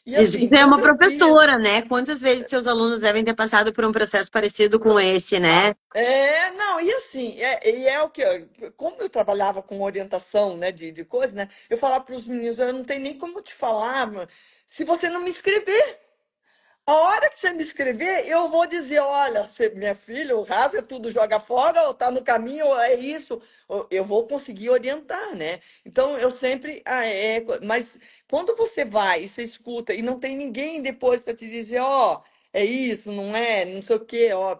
E Isso assim, é quando uma eu quis. professora, né? Quantas vezes seus alunos devem ter passado por um processo parecido com esse, né? Não, e assim, e é o que, como eu trabalhava com orientação, né, de coisa, né, eu falava para os meninos, eu não tenho nem como te falar, se você não me escrever. A hora que você me escrever, eu vou dizer, olha, minha filha, rasga tudo, joga fora, ou tá no caminho, ou é isso. Ou eu vou conseguir orientar, né? Então, eu sempre... mas quando você vai e você escuta e não tem ninguém depois para te dizer, ó, é isso, não é, não sei o quê, ó,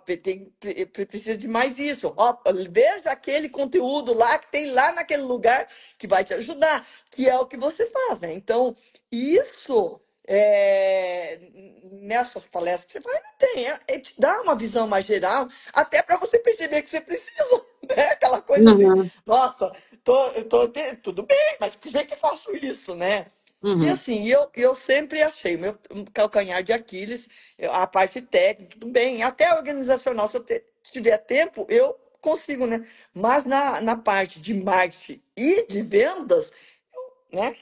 precisa de mais isso. Ó, veja aquele conteúdo lá que tem lá naquele lugar que vai te ajudar, que é o que você faz, né? Então, isso nessas palestras que você vai, não tem. Te dá uma visão mais geral, até para você perceber que você precisa, né? Aquela coisa assim, Uhum, nossa, tudo bem, mas que jeito que eu faço isso, né? E uhum, assim, eu sempre achei, meu calcanhar de Aquiles, a parte técnica, tudo bem, até organizacional, se eu tiver tempo, eu consigo, né? Mas na parte de marketing e de vendas, né?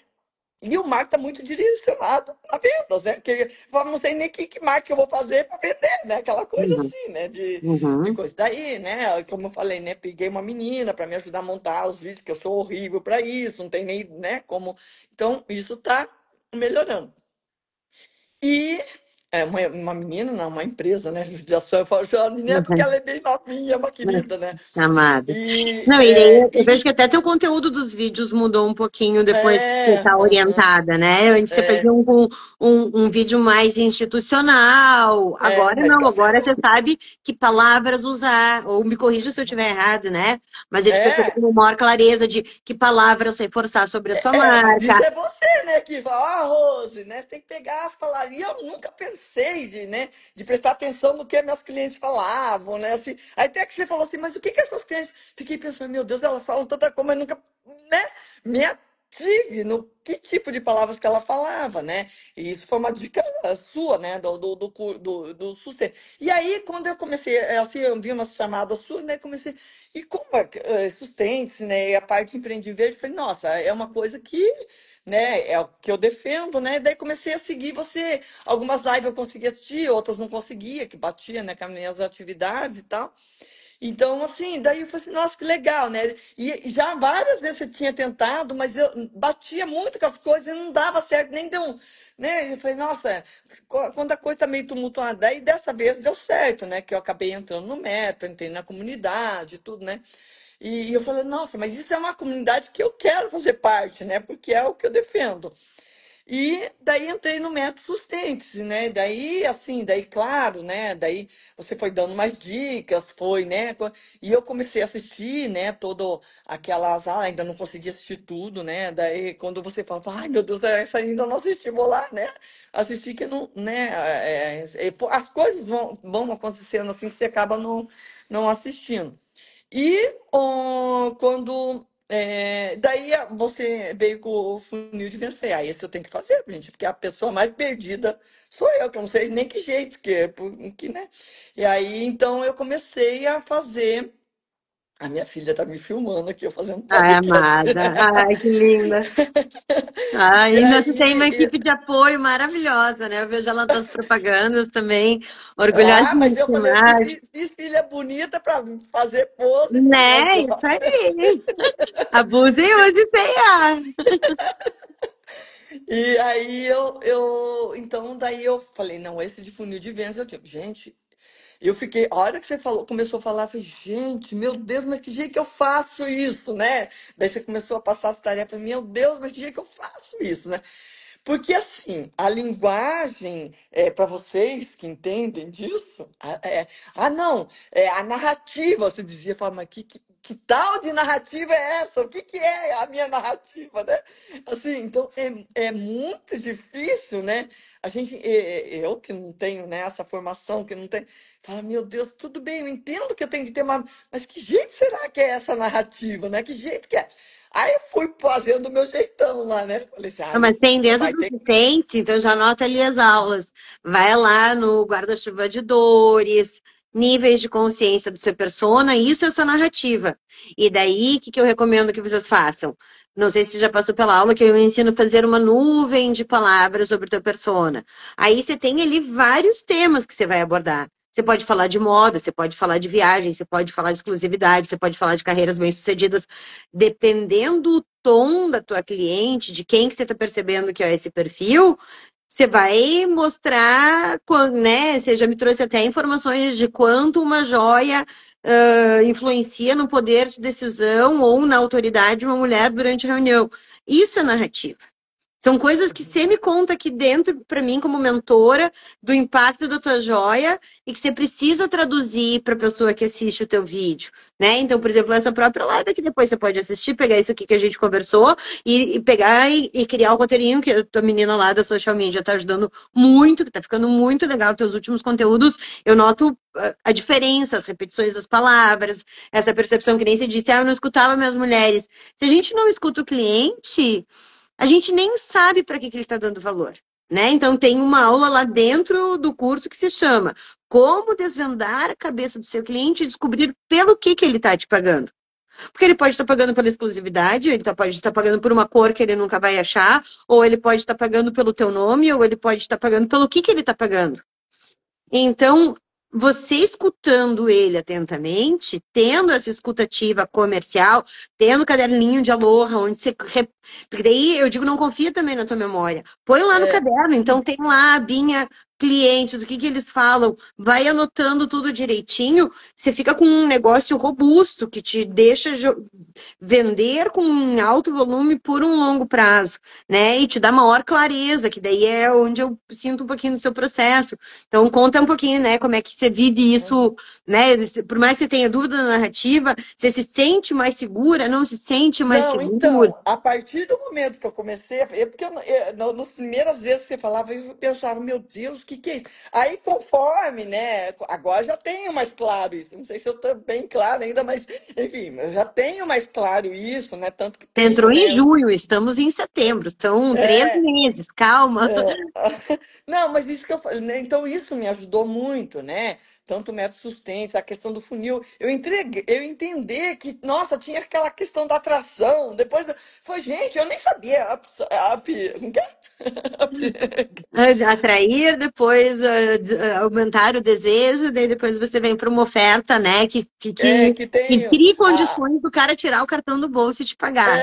E o marketing está muito direcionado a vendas, né? Porque eu não sei nem que marketing eu vou fazer para vender, né? Aquela coisa uhum, assim, né? De uhum. coisa. Daí, né? Como eu falei, né? Peguei uma menina para me ajudar a montar os vídeos, que eu sou horrível para isso, não tem nem, né? Como. Então, isso está melhorando. E uma menina, não, uma empresa, né? De ação, eu falo, a menina é porque ela é bem novinha, uma querida, né? Amada. E, Não, e daí é, eu vejo e, que até teu conteúdo dos vídeos mudou um pouquinho depois que você tá aham, orientada, né? Antes você fazia um vídeo mais institucional. Agora mais não, agora café. você sabe que palavras usar. Ou me corrija se eu estiver errado, né? Mas a gente percebe com É, maior clareza de que palavras reforçar sobre a sua Mas isso marca. é você, né, que fala, Rose, né? Você tem que pegar as palavras. E eu nunca pensei de prestar atenção no que meus clientes falavam, né? Assim, aí até que você falou assim, mas o que as suas clientes? Fiquei pensando, meu Deus, elas falam tanta coisa, mas nunca, né, me ative no que tipo de palavras que ela falava, né? E isso foi uma dica sua, né, do sustento. E aí, quando eu comecei, assim, eu vi umas chamadas suas, né, comecei. E como sustente-se, né, e a parte de empreender verde, falei, nossa, é uma coisa que, né, é o que eu defendo, né? Daí comecei a seguir você. Algumas lives eu conseguia assistir, outras não conseguia, que batia, né, com as minhas atividades e tal. Então, assim, daí eu falei assim, nossa, que legal, né? E já várias vezes eu tinha tentado, mas eu batia muito com as coisas e não dava certo, nem deu, né? Eu falei, nossa, quando a coisa tá meio tumultuada, daí dessa vez deu certo, né? Que eu acabei entrando no método, entrei na comunidade, e tudo, né? E eu falei, nossa, mas isso é uma comunidade que eu quero fazer parte, né? Porque é o que eu defendo. E daí entrei no método Sustente-se, né? Daí, assim, daí, claro, né? Daí você foi dando mais dicas, foi, né? E eu comecei a assistir, né? Todo aquelas, ainda não consegui assistir tudo, né? Daí, quando você fala, ai, meu Deus, essa ainda eu não assisti, vou lá, né? Assistir que não, né? As coisas vão acontecendo assim que você acaba não assistindo. E quando. Daí você veio com o funil de venda. Eu falei, esse eu tenho que fazer, gente, porque a pessoa mais perdida sou eu, que eu não sei nem que jeito, né? E aí, então, eu comecei a fazer. A minha filha tá me filmando aqui, eu fazendo Ai, podcast. amada. Ai, que linda. Ah, E ainda tu tem uma aí, equipe de apoio maravilhosa, né? Eu vejo ela nas tuas propagandas também, mas eu orgulhosíssima. falei, eu Ai, fiz filha bonita para fazer pose e fazer as né? Isso aí. Abuse e use C&A. E aí então daí eu falei, não, esse de funil de vendas eu digo, gente, eu fiquei, a hora que você falou, começou a falar, eu falei, gente, meu Deus, mas que jeito que eu faço isso, né? Daí você começou a passar as tarefas, meu Deus, mas que jeito que eu faço isso, né? Porque, assim, a linguagem, para vocês que entendem disso, não, a narrativa, você dizia, fala, mas que tal de narrativa é essa? O que é a minha narrativa, né? Assim, então, é muito difícil, né? A gente, eu que não tenho, né, essa formação, que não tenho, fala, meu Deus, tudo bem, eu entendo que eu tenho que ter uma, mas que jeito será que é essa narrativa, né? Que jeito que é? Aí eu fui fazendo do meu jeitão lá, né? Falei assim, ah, Não, mas tem dentro vai do ter. Sente, então já anota ali as aulas. Vai lá no guarda-chuva de dores, níveis de consciência do seu persona, isso é sua narrativa. E daí, o que eu recomendo que vocês façam? Não sei se já passou pela aula que eu ensino a fazer uma nuvem de palavras sobre o teu persona. Aí você tem ali vários temas que você vai abordar. Você pode falar de moda, você pode falar de viagem, você pode falar de exclusividade, você pode falar de carreiras bem-sucedidas, dependendo do tom da tua cliente, de quem que você está percebendo que é esse perfil, você vai mostrar, né? Você já me trouxe até informações de quanto uma joia influencia no poder de decisão ou na autoridade de uma mulher durante a reunião. Isso é narrativa. São coisas que você me conta aqui dentro, para mim, como mentora, do impacto da tua joia e que você precisa traduzir para a pessoa que assiste o teu vídeo, né? Então, por exemplo, essa própria live que depois você pode assistir, pegar isso aqui que a gente conversou e pegar e criar o roteirinho que a tua menina lá da social media tá ajudando muito, que tá ficando muito legal. Teus últimos conteúdos, eu noto a diferença, as repetições das palavras, essa percepção que nem você disse, eu não escutava minhas mulheres. Se a gente não escuta o cliente, a gente nem sabe para que ele está dando valor, né? Então tem uma aula lá dentro do curso que se chama Como desvendar a cabeça do seu cliente e descobrir pelo que ele está te pagando. Porque ele pode estar pagando pela exclusividade, pode estar pagando por uma cor que ele nunca vai achar, ou ele pode estar pagando pelo teu nome, ou ele pode estar pagando pelo que ele está pagando. Então, você escutando ele atentamente, tendo essa escutativa comercial, tendo o caderninho de Aloha, onde você. Porque daí eu digo, não confia também na tua memória. Põe lá no É, caderno, então tem lá a abinha clientes, o que eles falam, vai anotando tudo direitinho, você fica com um negócio robusto que te deixa vender com um alto volume por um longo prazo, né? E te dá maior clareza, que daí é onde eu sinto um pouquinho do seu processo. Então, conta um pouquinho, né, como é que você vive isso, né? Por mais que você tenha dúvida na narrativa, você se sente mais segura, não se sente mais não, segura? então, a partir do momento que eu comecei, porque nas primeiras vezes que você falava, eu pensava, meu Deus, o que que é isso? Aí, conforme, né, agora já tenho mais claro isso, não sei se eu estou bem claro ainda, mas, enfim, eu já tenho mais claro isso, né, tanto que Você tenho, entrou em né, junho, estamos em setembro, são 3 meses, calma. é. Não, mas isso que eu falei, né? Então isso me ajudou muito, né? Tanto o método sustento, a questão do funil. Eu entender que, nossa, tinha aquela questão da atração. Depois, foi, gente, eu nem sabia. Como que é? Atrair, depois aumentar o desejo, daí depois você vem para uma oferta, né, É, que que tem crie a, condições do cara tirar o cartão do bolso e te pagar.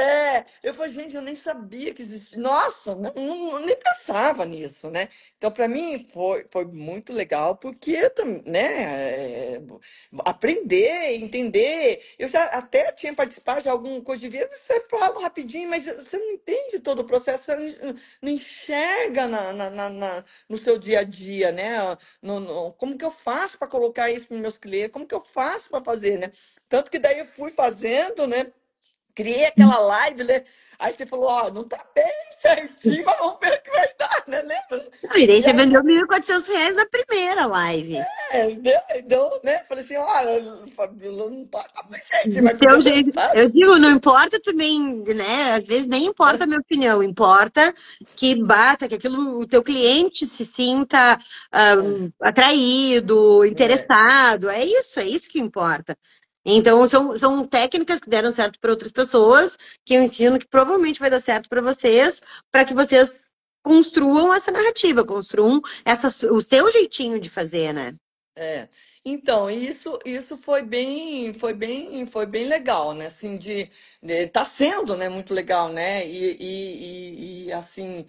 eu falei, gente, eu nem sabia que existia. Nossa, nem pensava nisso, né? Então, para mim, foi muito legal, porque, né, aprender, entender. Eu já até tinha participado de alguma coisa de vida, você fala rapidinho, mas você não entende todo o processo, você não enxerga no seu dia a dia, né? Como que eu faço para colocar isso nos meus clientes? Como que eu faço para fazer, né? Tanto que daí eu fui fazendo, né? Criei aquela live, né? Aí você falou, ó, não tá bem certinho, mas vamos ver o que vai dar, né? Lembra? E daí E você aí, vendeu R$ 1.400 na primeira live. deu, né? Falei assim, olha, Fabíola, não tá bem certinho, Do mas tudo teu bem, jeito. sabe? Eu digo, não importa também, né? Às vezes nem importa a minha opinião, importa que bata, que aquilo, o teu cliente se sinta atraído, É, interessado. É isso que importa. Então, são técnicas que deram certo para outras pessoas, que eu ensino que provavelmente vai dar certo para vocês, para que vocês construam essa narrativa, construam o seu jeitinho de fazer, né? é. Então, isso foi bem legal, né? Assim, tá sendo, né, muito legal, né? Assim,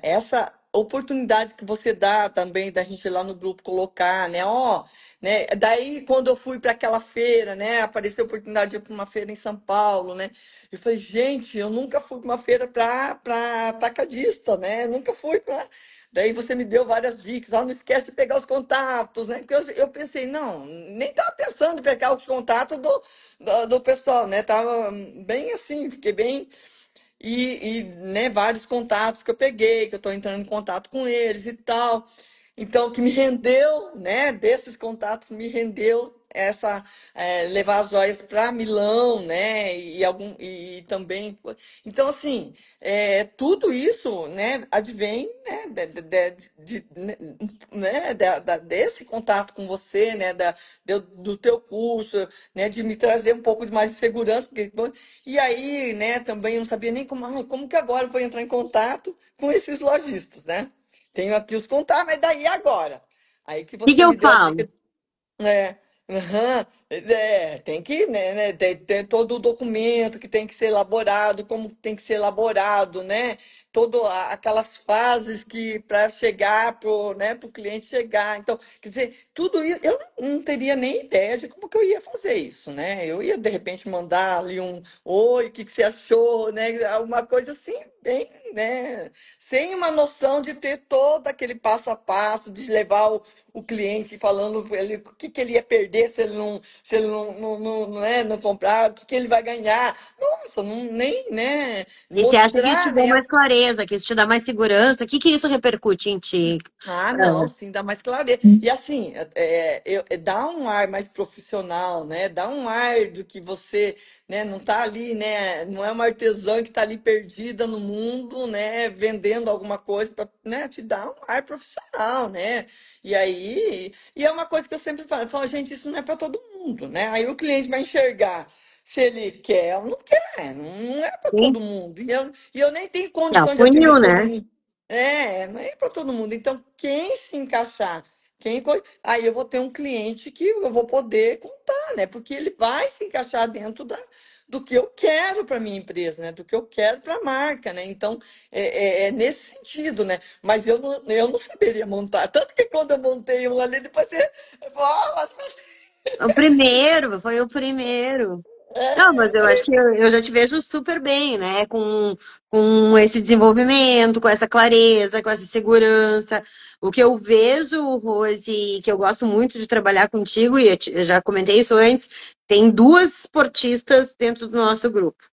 essa oportunidade que você dá também da gente ir lá no grupo colocar, né? Ó, né? Daí, quando eu fui para aquela feira, né? Apareceu a oportunidade de ir para uma feira em São Paulo, né? Eu falei, gente, eu nunca fui para uma feira para atacadista, né? Nunca fui para. Daí você me deu várias dicas. Não esquece de pegar os contatos, né? Porque eu pensei, não, nem estava pensando em pegar os contatos do pessoal, né? Tava bem assim, fiquei bem. Né, vários contatos que eu peguei, que eu estou entrando em contato com eles e tal. Então, o que me rendeu, né, desses contatos, me rendeu levar as joias para Milão, né, e também. Então, assim, tudo isso, né, advém, né, desse contato com você, né, do teu curso, né, de me trazer um pouco de mais de segurança, porque, e aí, né, também eu não sabia nem como que agora eu vou entrar em contato com esses lojistas, né? Tenho aqui os contatos, mas daí agora? Aí que O que você eu me deu a falo? dica. É, aham, tem que, né, tem todo o documento que tem que ser elaborado, como tem que ser elaborado, né? Todas aquelas fases que para chegar pro, né, pro cliente chegar. Então, quer dizer, tudo isso, eu não teria nem ideia de como que eu ia fazer isso, né? Eu ia, de repente, mandar ali um oi, o que que você achou, né? Alguma coisa assim, bem, né? Sem uma noção de ter todo aquele passo a passo, de levar o cliente falando pra ele, o que, que ele ia perder se ele não comprar, o que, que ele vai ganhar. Nossa, não, nem, né, E você acha que isso te mostrar, dá né? mais clareza, que isso te dá mais segurança? O que que isso repercute em ti? Ah, não, Ah, sim, dá mais clareza. E assim, dá um ar mais profissional, né? Dá um ar do que você, né, não tá ali, né? Não é uma artesã que tá ali perdida no mundo, né? Vendendo alguma coisa para, né? Te dá um ar profissional, né? E é uma coisa que eu sempre falo, gente, isso não é para todo mundo, né? Aí o cliente vai enxergar se ele quer ou não quer, não é para sim. todo mundo. E eu nem tenho É o condições de atender funil, todo né? mundo. Não é para todo mundo. Então, quem se encaixar, aí eu vou ter um cliente que eu vou poder contar, né? Porque ele vai se encaixar dentro do que eu quero para minha empresa, né? Do que eu quero para a marca, né? Então, é nesse sentido, né? Mas eu não saberia montar. Tanto que quando eu montei um ali, depois você fala, O primeiro, foi o primeiro. Não, mas eu acho falei, que eu já te vejo super bem, né? Com esse desenvolvimento, com essa clareza, com essa segurança. O que eu vejo, Rose, que eu gosto muito de trabalhar contigo, e eu já comentei isso antes, tem duas esportistas dentro do nosso grupo.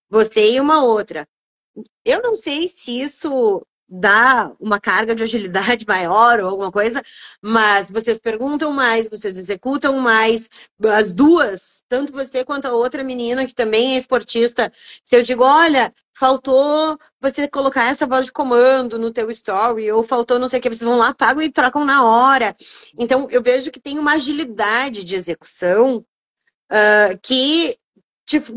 Você e uma outra. Eu não sei se isso dá uma carga de agilidade maior ou alguma coisa, mas vocês perguntam mais, vocês executam mais. As duas, tanto você quanto a outra menina, que também é esportista, se eu digo, olha, faltou você colocar essa voz de comando no teu story, ou faltou não sei o que, vocês vão lá, pagam e trocam na hora. Então, eu vejo que tem uma agilidade de execução que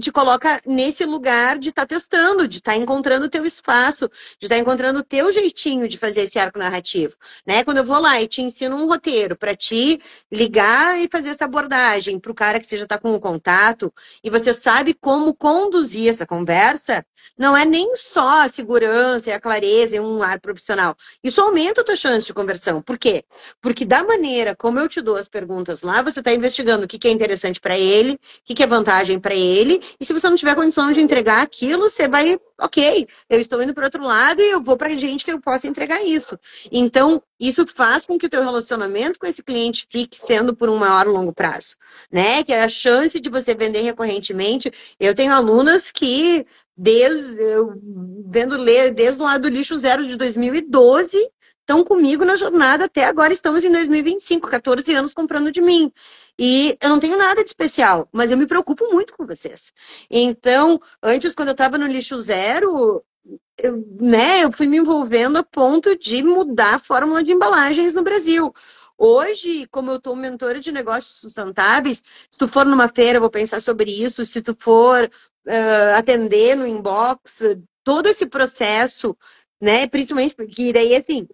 te coloca nesse lugar de estar testando, de estar encontrando o teu espaço, de estar encontrando o teu jeitinho de fazer esse arco narrativo, né? Quando eu vou lá e te ensino um roteiro para te ligar e fazer essa abordagem para o cara que você já está com o contato e você sabe como conduzir essa conversa, não é nem só a segurança e a clareza e um ar profissional. Isso aumenta a tua chance de conversão. Por quê? Porque da maneira como eu te dou as perguntas lá, você está investigando o que é interessante para ele, o que é vantagem para ele, e se você não tiver condição de entregar aquilo, você vai, ok, eu estou indo para outro lado e eu vou para gente que eu possa entregar isso. Então, isso faz com que o teu relacionamento com esse cliente fique sendo por um maior longo prazo, né? Que é a chance de você vender recorrentemente. Eu tenho alunas que eu vendo ler desde o lado do lixo zero de 2012 estão comigo na jornada até agora, estamos em 2025, 14 anos comprando de mim. E eu não tenho nada de especial, mas eu me preocupo muito com vocês. Então, antes, quando eu estava no lixo zero, eu fui me envolvendo a ponto de mudar a fórmula de embalagens no Brasil. Hoje, como eu estou mentora de negócios sustentáveis, se tu for numa feira, eu vou pensar sobre isso. Se tu for atender no inbox, todo esse processo, né? Principalmente porque daí, assim,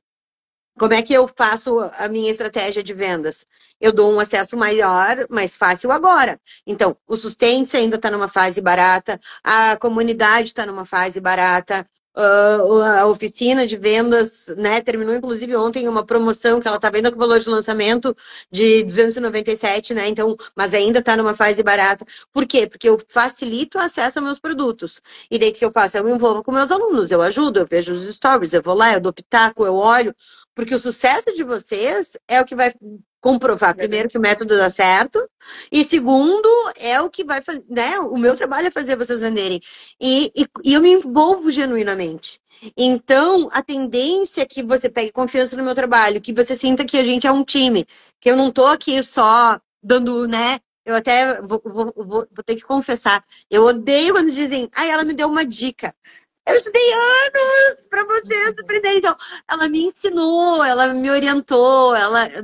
como é que eu faço a minha estratégia de vendas? Eu dou um acesso maior, mais fácil agora. Então, o sustente ainda está numa fase barata, a comunidade está numa fase barata, a oficina de vendas, né, terminou inclusive ontem uma promoção que ela está vendo com o valor de lançamento de 297, né? Então, mas ainda está numa fase barata. Por quê? Porque eu facilito o acesso aos meus produtos. E daí o que eu faço? Eu me envolvo com meus alunos, eu ajudo, eu vejo os stories, eu vou lá, eu dou pitaco, eu olho, porque o sucesso de vocês é o que vai comprovar, primeiro, que o Garantir. método dá certo, e segundo, é o que vai fazer, né? O meu trabalho é fazer vocês venderem. E eu me envolvo genuinamente. Então, a tendência é que você pegue confiança no meu trabalho, que você sinta que a gente é um time, que eu não tô aqui só dando, né? Eu até vou ter que confessar. Eu odeio quando dizem, ai, ela me deu uma dica. Eu estudei anos para vocês aprenderem. Então, ela me ensinou, ela me orientou,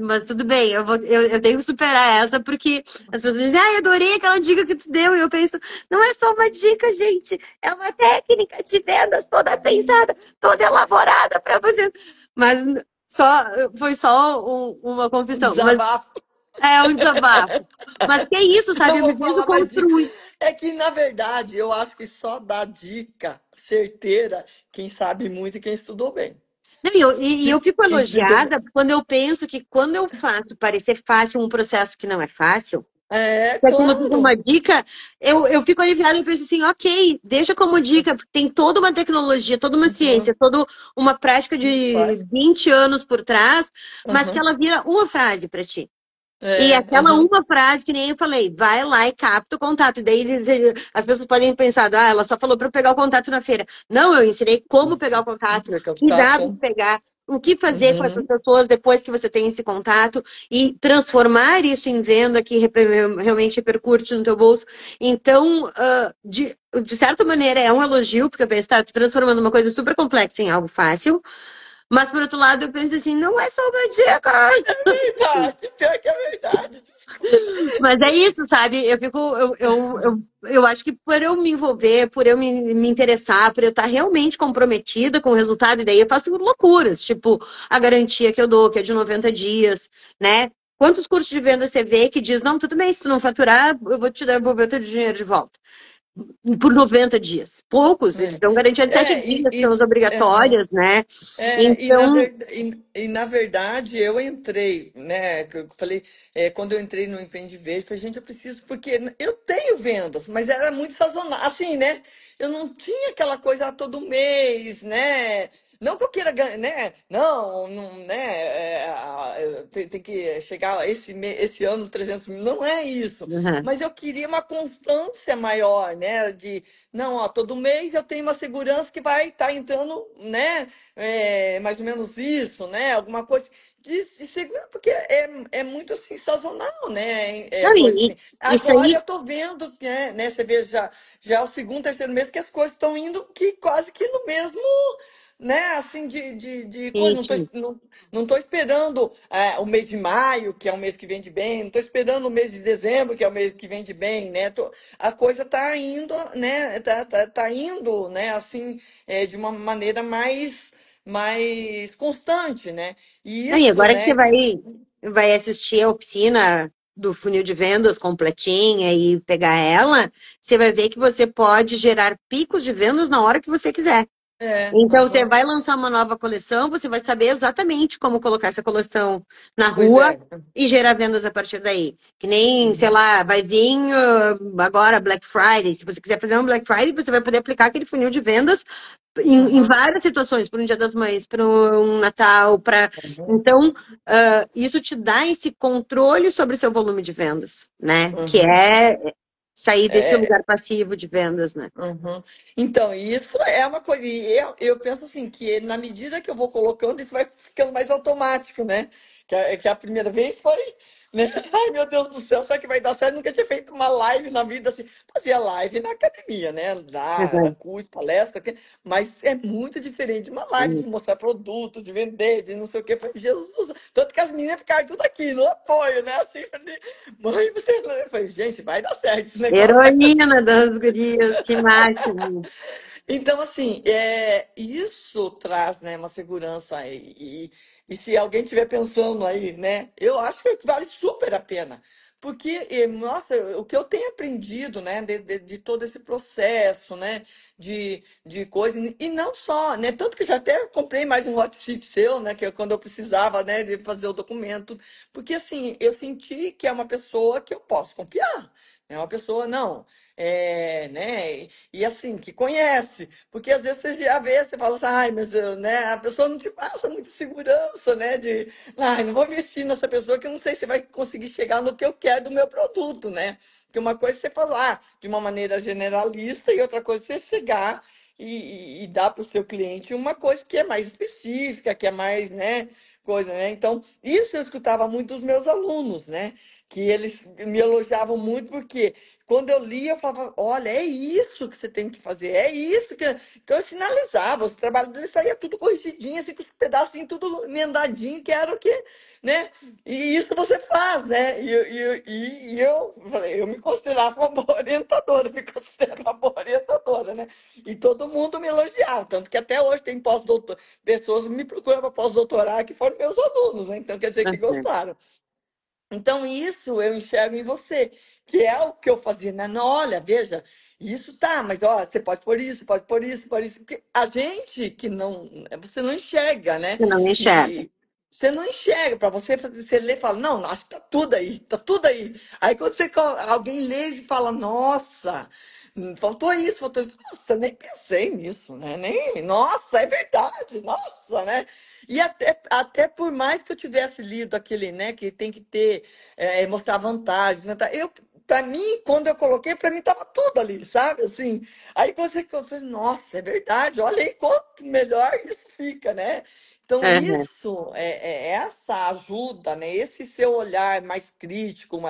mas tudo bem, eu tenho que superar essa, porque as pessoas dizem, ai, adorei aquela dica que tu deu. E eu penso, não é só uma dica, gente, é uma técnica de vendas toda pensada, toda elaborada para vocês. Mas só, foi só uma Um confissão, mas desabafo. é um desabafo. Mas que é isso, sabe? Não Eu me vou vejo falar mais dica. construir. É que, na verdade, eu acho que só dá dica certeira quem sabe muito e quem estudou bem. Não, e eu fico Entendeu? elogiada quando eu penso que quando eu faço parecer fácil um processo que não é fácil, É, que aquilo tudo é uma claro. dica, eu fico aliviada e penso assim, ok, deixa como dica, porque tem toda uma tecnologia, toda uma ciência, Uhum. toda uma prática de Quase. 20 anos por trás, mas que Uhum. ela vira uma frase para ti. E É, aquela uhum. uma frase que nem eu falei, vai lá e capta o contato. E daí as pessoas podem pensar, ah, ela só falou para eu pegar o contato na feira. Não, eu ensinei como pegar o Isso. contato, que Tá dados com. pegar, o que fazer com essas Uhum. pessoas depois que você tem esse contato e transformar isso em venda que realmente repercute no teu bolso. Então, de certa maneira, é um elogio, porque eu penso, tá, eu tô transformando uma coisa super complexa em algo fácil. Mas, por outro lado, eu penso assim, não é só uma dica. Verdade, pior que é verdade. Desculpa. Mas é isso, sabe? Eu acho que por eu me envolver, por eu me interessar, por eu estar realmente comprometida com o resultado, e daí eu faço loucuras, tipo a garantia que eu dou, que é de 90 dias, né? Quantos cursos de venda você vê que diz, não, tudo bem, se tu não faturar, eu vou te devolver o teu dinheiro de volta. Por 90 dias. Poucos, eles dão garantia de 7 É, dias, que são as obrigatórias, né? Então, e na verdade eu entrei, né? Que eu falei, quando eu entrei no Empreende Verde, eu falei, gente, eu preciso, porque eu tenho vendas, mas era muito sazonal, assim, né? Eu não tinha aquela coisa todo mês, né? Não que eu queira ganhar, né? Não, não, né? Tem que chegar esse ano 300 mil, não é isso. uhum. Mas eu queria uma constância maior, né? Não, ó, todo mês eu tenho uma segurança que vai estar entrando, né? Mais ou menos isso, né? Alguma coisa de segura, porque é muito assim, sazonal, né? Não, Coisa assim. isso Agora aí. eu tô vendo, né? Você vê já é o segundo, terceiro mês que as coisas estão indo que quase que no mesmo. Né, assim, de coisa, Ritmo. não tô esperando o mês de maio, que é um mês que vende bem, não tô esperando o mês de dezembro, que é o mês que vende bem, né? A coisa tá indo, né? Tá indo, né? Assim, de uma maneira mais constante, né? E Não, e isso, agora que você né? vai assistir a oficina do funil de vendas completinha e pegar ela, você vai ver que você pode gerar picos de vendas na hora que você quiser. Então, você Aham, vai lançar uma nova coleção, você vai saber exatamente como colocar essa coleção na pois rua é. e gerar vendas a partir daí. Que nem, sei Uhum, lá, vai vir agora Black Friday. Se você quiser fazer um Black Friday, você vai poder aplicar aquele funil de vendas em aham, várias situações, para um Dia das Mães, para um Natal, para. uhum, Então, isso te dá esse controle sobre o seu volume de vendas, né? Que uhum. é sair desse É, lugar passivo de vendas, né? uhum. Então, isso é uma coisa, e eu penso assim, que na medida que eu vou colocando, isso vai ficando mais automático, né? Que a primeira vez foi, né? Ai, meu Deus do céu, será que vai dar certo? Nunca tinha feito uma live na vida assim. Fazia live na academia, né? Dar Uhum. curso, palestra, mas é muito diferente de uma live de mostrar produto, de vender, de não sei o quê. Foi Jesus. Tanto que as meninas ficaram tudo aqui no apoio, né? Assim, falei, mãe, você. Eu falei, gente, vai dar certo esse negócio. Heroína das gurias, que máximo. Então, assim, isso traz, né, uma segurança e se alguém estiver pensando aí, né, eu acho que vale super a pena. Porque, nossa, o que eu tenho aprendido, né, de todo esse processo, né, de coisa, e não só, né, tanto que já até comprei mais um hot seat seu, né, que é quando eu precisava, né, de fazer o documento, porque, assim, eu senti que é uma pessoa que eu posso confiar, É uma pessoa, não, né? E assim, que conhece. Porque às vezes você já vê, você fala assim, ai, mas né, a pessoa não te passa muita segurança, né? De, ai, não vou investir nessa pessoa que eu não sei se vai conseguir chegar no que eu quero do meu produto, né? Porque uma coisa é você falar de uma maneira generalista e outra coisa é você chegar e dar para o seu cliente uma coisa que é mais específica, que é mais, né? Coisa, né? Então, isso eu escutava muito dos meus alunos, né? Que eles me elogiavam muito, porque quando eu lia, eu falava, olha, é isso que você tem que fazer, é isso que. Então eu sinalizava, os trabalhos dele saía tudo corrigidinho, assim, com os pedacinhos tudo emendadinho, que era o que, né? E isso você faz, né? E eu falei, eu me considerava uma boa orientadora, me considero uma boa orientadora, né? E todo mundo me elogiava, tanto que até hoje tem pós-doutor, pessoas me procuram para pós-doutorado que foram meus alunos, né? Então quer dizer que Uhum. gostaram. Então, isso eu enxergo em você, que é o que eu fazia, né? Não, olha, veja, isso tá, mas ó, você pode pôr isso, pode pôr isso, pode isso, porque a gente que não, você não enxerga, né? Você não enxerga. E você não enxerga, para você fazer, você lê e fala, não, acho que tá tudo aí, tá tudo aí. Aí quando alguém lê e fala, nossa, faltou isso, faltou isso. Nossa, nem pensei nisso, né? Nem, nossa, é verdade, nossa, né? E até por mais que eu tivesse lido aquele, né, que tem que ter, mostrar vantagens, né, tá, para mim, quando eu coloquei, para mim estava tudo ali, sabe? Assim, aí quando eu falei, nossa, é verdade, olha aí quanto melhor isso fica, né? Então, Uhum. isso, essa ajuda, né? Esse seu olhar mais crítico,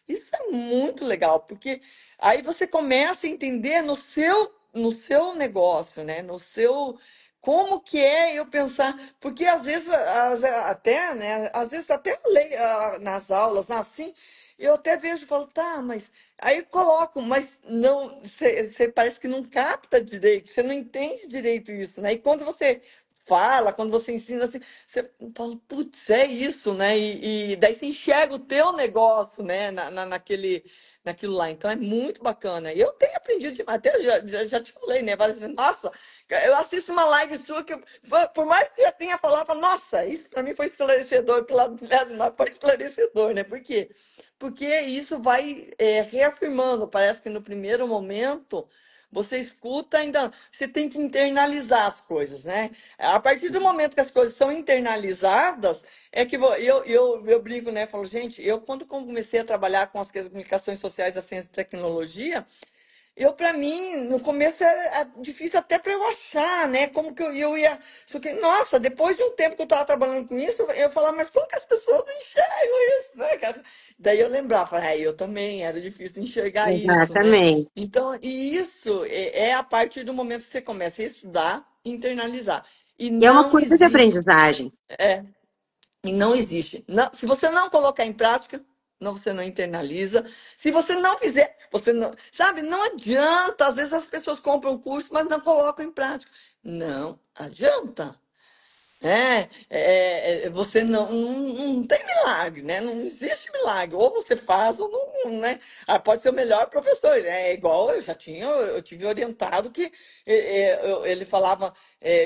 isso é muito legal, porque aí você começa a entender no seu negócio, né? No seu. Como que é eu pensar? Porque às vezes, até, né? Às vezes até eu leio, nas aulas, assim, eu até vejo e falo, tá, mas aí eu coloco, mas não, você parece que não capta direito, você não entende direito isso, né? E quando você fala, quando você ensina assim, você fala, putz, é isso, né? E daí você enxerga o teu negócio, né? Naquilo lá. Então é muito bacana. E eu tenho aprendido demais, até já te falei, né? Várias vezes, nossa, eu assisto uma live sua que, por mais que eu já tenha falado, eu falo, nossa, isso para mim foi esclarecedor, pelo lado mas foi esclarecedor, né? Por quê? Porque isso vai reafirmando. Parece que no primeiro momento você escuta ainda, você tem que internalizar as coisas, né? A partir do momento que as coisas são internalizadas, é que eu brinco, né? Falo, gente, eu quando comecei a trabalhar com as comunicações sociais da ciência e tecnologia, para mim, no começo era difícil até para eu achar, né? Como que eu ia. Só que, nossa, depois de um tempo que eu estava trabalhando com isso, eu falava, mas como que as pessoas não enxergam isso, né, cara? Daí eu lembrava, eu também, era difícil enxergar isso, né? Exatamente. Então, e isso é a partir do momento que você começa a estudar e internalizar. E E é uma não coisa de existe. aprendizagem. E não existe. Se você não colocar em prática, você não internaliza. Se você não fizer, você não. Sabe, não adianta. Às vezes as pessoas compram o curso, mas não colocam em prática. Não adianta. Você não tem milagre, né? Não existe milagre. Ou você faz ou não, né? Pode ser o melhor professor. Né? É igual eu tive orientado que ele falava,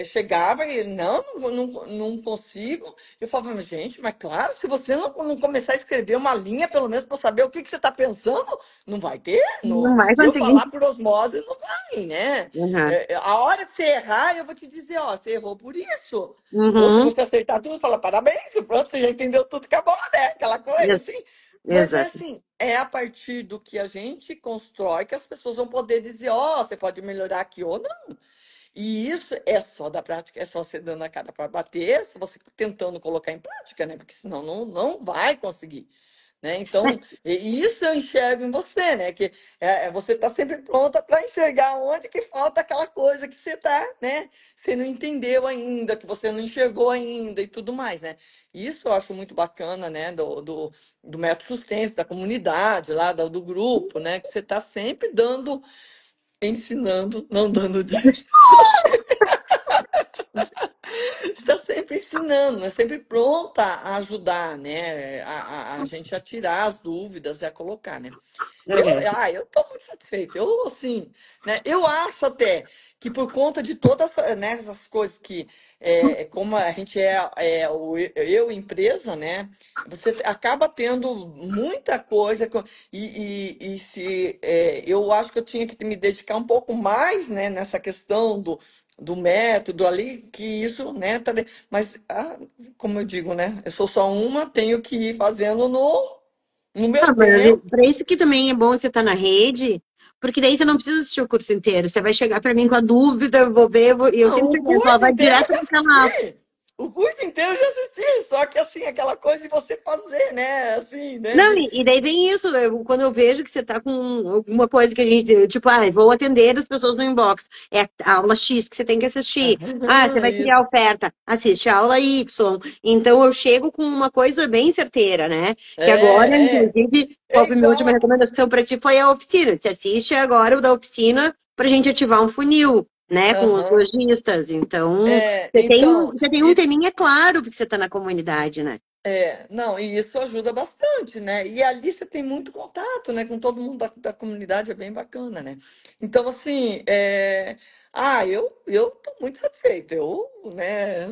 chegava e ele, não consigo. Eu falava, mas, gente, mas claro, se você não começar a escrever uma linha, pelo menos para saber o que você está pensando, não vai ter. Não vai Se eu conseguir. falar por osmose, não vai, né? Uhum. A hora que você errar, eu vou te dizer, ó, você errou por isso. Ou se Uhum. você aceitar tudo, fala parabéns, pronto, você já entendeu tudo, acabou, né? Aquela coisa Ex- assim. Mas é Exato. assim, é a partir do que a gente constrói que as pessoas vão poder dizer, ó, você pode melhorar aqui ou não. E isso é só da prática, é só você dando a cara para bater, só você tentando colocar em prática, né? Porque senão não vai conseguir. Né? Então, isso eu enxergo em você, né? Que você está sempre pronta para enxergar onde que falta aquela coisa que você está, né? Você não entendeu ainda, que você não enxergou ainda e tudo mais, né? Isso eu acho muito bacana, né? Do método sustento, da comunidade lá, do grupo, né? Que você está sempre dando, ensinando, não dando dicas. Está sempre ensinando, né? Sempre pronta a ajudar, né? A gente a tirar as dúvidas e a colocar, né? Uhum. Eu tô muito satisfeita. Eu, assim, né? Eu acho até que por conta de todas, né, essas coisas que, como a gente eu empresa, né? Você acaba tendo muita coisa e se eu acho que eu tinha que me dedicar um pouco mais, né, nessa questão do método ali, que isso, né, mas como eu digo, né, eu sou só uma, tenho que ir fazendo no meu Ah, mas tempo. para isso que também é bom você estar na rede, porque daí você não precisa assistir o curso inteiro. Você vai chegar para mim com a dúvida, eu vou ver, e eu Não, sempre o penso, ó, curso vai inteiro eu direto já no canal. assisti. O curso inteiro eu já assisti, só que assim, aquela coisa de você fazer, né, assim, né, Não, e daí vem isso, quando eu vejo que você tá com alguma coisa que a gente, tipo, vou atender as pessoas no inbox, é a aula X que você tem que assistir. Ah, você vai criar Isso. oferta, assiste a aula Y. Então eu chego com uma coisa bem certeira, né? Que agora, É. inclusive, qual foi a minha última Então, recomendação para ti foi a oficina. Você assiste agora o da oficina para a gente ativar um funil, né, com os aham. lojistas. Então, É, você tem um teminha claro, porque você tá na comunidade, né? não, e isso ajuda bastante, né? E ali você tem muito contato, né? Com todo mundo da comunidade, é bem bacana, né? Então, assim, eu tô muito satisfeita. Eu, né,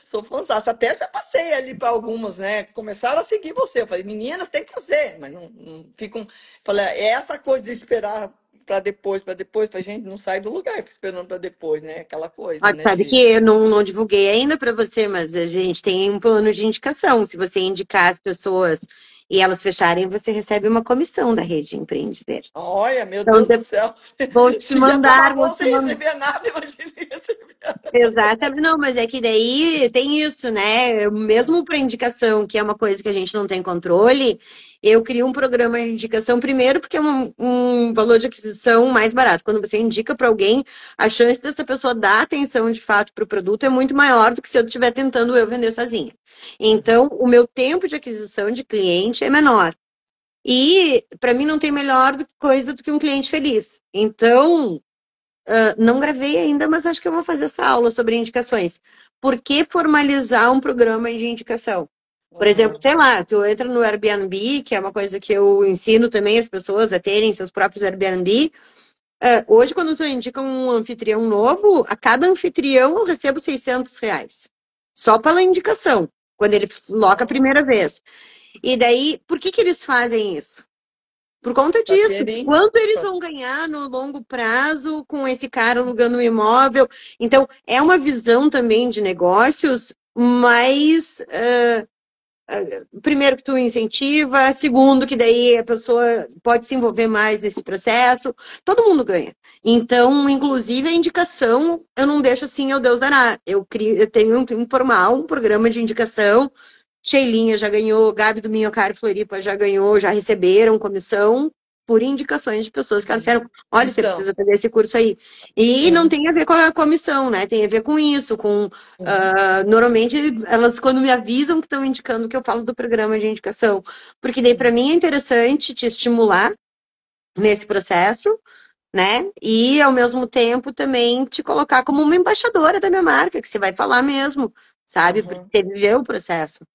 sou fãzaça. Até já passei ali para algumas, né? Começaram a seguir você. Eu falei, meninas, tem que fazer, mas não ficam. Falei, é essa coisa de esperar para depois. Falei, gente, não sai do lugar, fica esperando para depois, né? Aquela coisa, Ó, né? sabe que eu não divulguei ainda para você, mas a gente tem um plano de indicação. Se você indicar as pessoas e elas fecharem, você recebe uma comissão da Rede Empreende Verdes. Olha, meu Então, Deus do céu. vou te Se já tava mandar, vou bom te sem mandar. receber nada, imagina receber. Exatamente, não, mas é que daí tem isso, né? Mesmo para indicação, que é uma coisa que a gente não tem controle, eu crio um programa de indicação primeiro porque é um valor de aquisição mais barato. Quando você indica para alguém, a chance dessa pessoa dar atenção de fato para o produto é muito maior do que se eu estiver tentando eu vender sozinha. Então, o meu tempo de aquisição de cliente é menor. E para mim não tem melhor coisa do que um cliente feliz. Então, não gravei ainda, mas acho que eu vou fazer essa aula sobre indicações. Por que formalizar um programa de indicação? Por exemplo, Aham, sei lá, tu entra no Airbnb, que é uma coisa que eu ensino também as pessoas a terem seus próprios Airbnb. Hoje, quando tu indica um anfitrião novo, a cada anfitrião eu recebo R$ 600. Só pela indicação, quando ele loca a aham. primeira vez. E daí, por que que eles fazem isso? Por conta Pra disso, terem. quanto eles pra- vão ganhar no longo prazo com esse cara alugando um imóvel? Então, é uma visão também de negócios, mas primeiro que tu incentiva, segundo que daí a pessoa pode se envolver mais nesse processo, todo mundo ganha. Então, inclusive a indicação, eu não deixo assim, ao Deus dará. Eu tenho um formal, um programa de indicação. Sheilinha já ganhou, Gabi do Minhocário Floripa já ganhou, já receberam comissão por indicações de pessoas que elas disseram, olha, você Então. precisa fazer esse curso aí. E não Aham, tem a ver com a comissão, né? Tem a ver com isso, com aham, normalmente elas quando me avisam que estão indicando que eu falo do programa de indicação, porque daí para aham, mim é interessante te estimular nesse processo, né? E ao mesmo tempo também te colocar como uma embaixadora da minha marca, que você vai falar mesmo, sabe? Porque aham. você viveu o processo.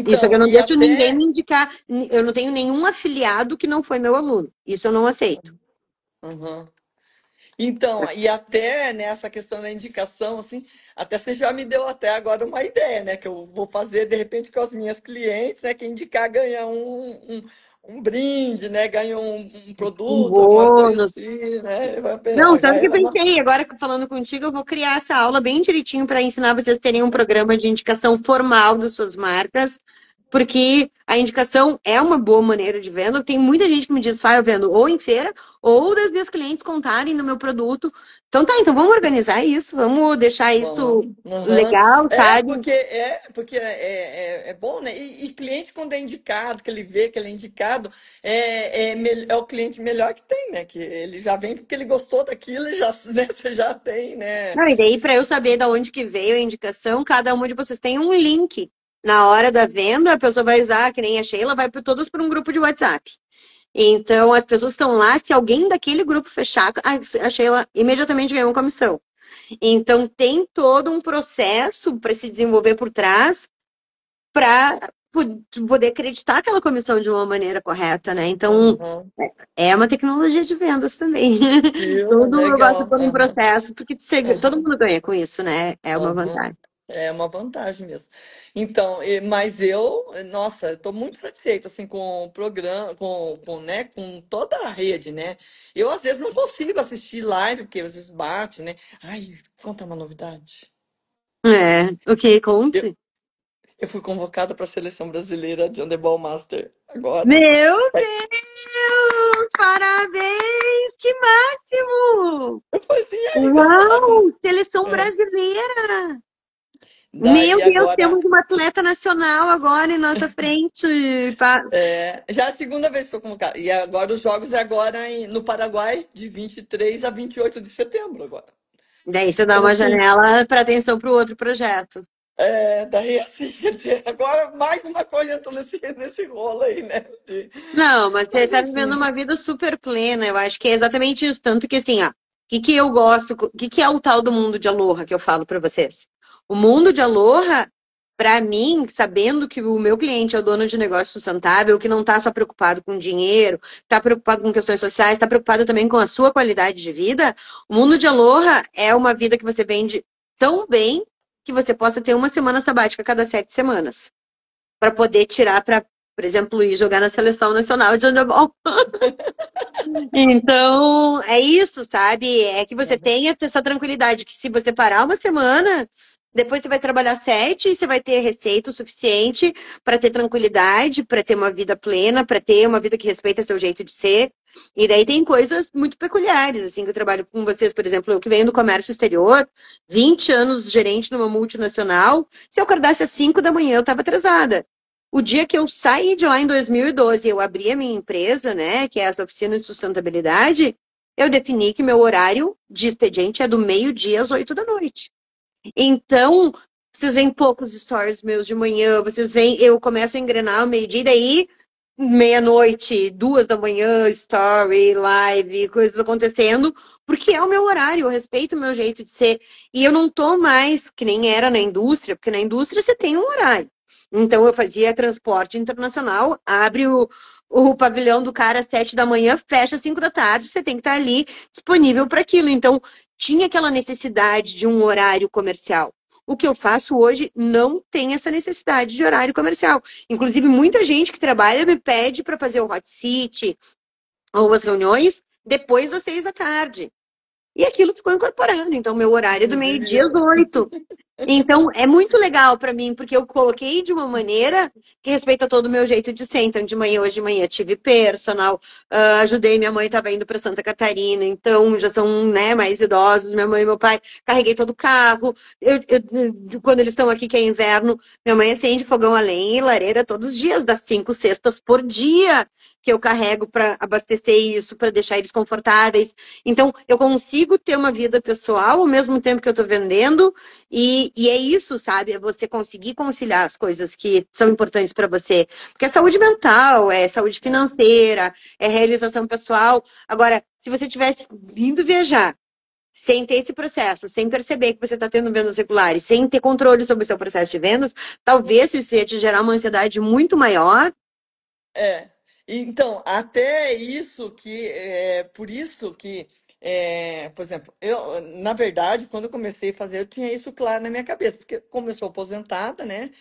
Isso é que eu Então, não e deixo ninguém até. me indicar. Eu não tenho nenhum afiliado que não foi meu aluno. Isso eu não aceito. Aham. Então, e até nessa questão da indicação, assim, até você já me deu até agora uma ideia, né? Que eu vou fazer de repente com as minhas clientes, né? Que indicar ganha um brinde, né? Ganha um Um produto, alguma coisa bônus. assim, né? Não, Já sabe o que é eu uma. pensei? Agora falando contigo, eu vou criar essa aula bem direitinho para ensinar vocês a terem um programa de indicação formal das suas marcas, porque a indicação é uma boa maneira de venda. Tem muita gente que me diz, eu vendo ou em feira, ou das minhas clientes contarem no meu produto. Então tá, então vamos organizar isso, vamos deixar isso Vamos. Aham. legal, sabe? É bom, né? E cliente, quando é indicado, que ele vê que ele é indicado, é o cliente melhor que tem, né? Que ele já vem porque ele gostou daquilo, e já, né? Você já tem, né? Não, e daí, para eu saber da onde que veio a indicação, cada uma de vocês tem um link. Na hora da venda, a pessoa vai usar, que nem a Sheila, vai todos para um grupo de WhatsApp. Então, as pessoas estão lá, se alguém daquele grupo fechar, a Sheila imediatamente ganha uma comissão. Então tem todo um processo para se desenvolver por trás para poder acreditar aquela comissão de uma maneira correta, né? Então Aham. é uma tecnologia de vendas também. Viu? Tudo eu gosto de Legal. pôr um Aham. processo, porque todo Aham. mundo ganha com isso, né? É uma Aham. vantagem. É uma vantagem mesmo. Então, mas eu, nossa, estou muito satisfeita assim com o programa, né, com toda a rede, né? Eu às vezes não consigo assistir live porque às vezes bate, né? Ai, conta uma novidade. É, ok, Eu, conte. eu fui convocada para a seleção brasileira de handebol master agora. Meu Deus! Parabéns! Que máximo! Eu falei assim, ai, Uau! Seleção é. brasileira! Meu Daí Deus, agora temos uma atleta nacional agora em nossa frente. já é a segunda vez que estou convocada. E agora os jogos é agora no Paraguai, de 23 a 28 de setembro agora. Daí você dá Então, uma assim, janela para atenção para o outro projeto. daí assim, quer dizer, agora mais uma coisa entrou nesse rolo aí, né? Não, mas você Mas está vivendo enfim, uma vida super plena. Eu acho que é exatamente isso. Tanto que assim, ó, o que que eu gosto, o que é o tal do mundo de Aloha que eu falo para vocês? O mundo de Aloha, para mim, sabendo que o meu cliente é o dono de negócio sustentável, que não está só preocupado com dinheiro, está preocupado com questões sociais, está preocupado também com a sua qualidade de vida, o mundo de Aloha é uma vida que você vende tão bem que você possa ter uma semana sabática a cada 7 semanas para poder tirar para, por exemplo, ir jogar na seleção nacional de handebol. Então, é isso, sabe? É que você uhum, tenha essa tranquilidade que se você parar uma semana, depois você vai trabalhar 7 e você vai ter receita o suficiente para ter tranquilidade, para ter uma vida plena, para ter uma vida que respeita seu jeito de ser. E daí tem coisas muito peculiares, assim, que eu trabalho com vocês, por exemplo, eu que venho do comércio exterior, 20 anos gerente numa multinacional, se eu acordasse às 5 da manhã, eu estava atrasada. O dia que eu saí de lá em 2012, eu abri a minha empresa, né, que é essa oficina de sustentabilidade, eu defini que meu horário de expediente é do meio-dia às 8 da noite. Então, vocês veem poucos stories meus de manhã, vocês veem, eu começo a engrenar ao meio-dia, e daí, meia-noite, 2 da manhã, story, live, coisas acontecendo, porque é o meu horário, eu respeito o meu jeito de ser. E eu não tô mais que nem era na indústria, porque na indústria você tem um horário. Então, eu fazia transporte internacional, abre o pavilhão do cara às 7 da manhã, fecha às 5 da tarde, você tem que estar ali disponível para aquilo. Então, tinha aquela necessidade de um horário comercial. O que eu faço hoje não tem essa necessidade de horário comercial. Inclusive, muita gente que trabalha me pede para fazer o hot seat ou as reuniões depois das 6 da tarde. E aquilo ficou incorporado. Então, meu horário é do inclusive meio-dia às eu. 8. Então, é muito legal para mim, porque eu coloquei de uma maneira que respeita todo o meu jeito de ser. Então, de manhã, hoje de manhã, tive personal, ajudei, minha mãe estava indo para Santa Catarina, então já são, né, mais idosos, minha mãe e meu pai, carreguei todo o carro. Quando eles estão aqui, que é inverno, minha mãe acende fogão a lenha e lareira todos os dias, das 5 cestas por dia que eu carrego para abastecer isso, para deixar eles confortáveis. Então, eu consigo ter uma vida pessoal ao mesmo tempo que eu estou vendendo e é isso, sabe? É você conseguir conciliar as coisas que são importantes para você. Porque é saúde mental, é saúde É, financeira, é realização pessoal. Agora, se você tivesse vindo viajar sem ter esse processo, sem perceber que você está tendo vendas regulares, sem ter controle sobre o seu processo de vendas, talvez isso ia te gerar uma ansiedade muito maior. É, então, até isso que por isso que, por exemplo, eu, na verdade, quando eu comecei a fazer, eu tinha isso claro na minha cabeça, porque como eu sou aposentada, né,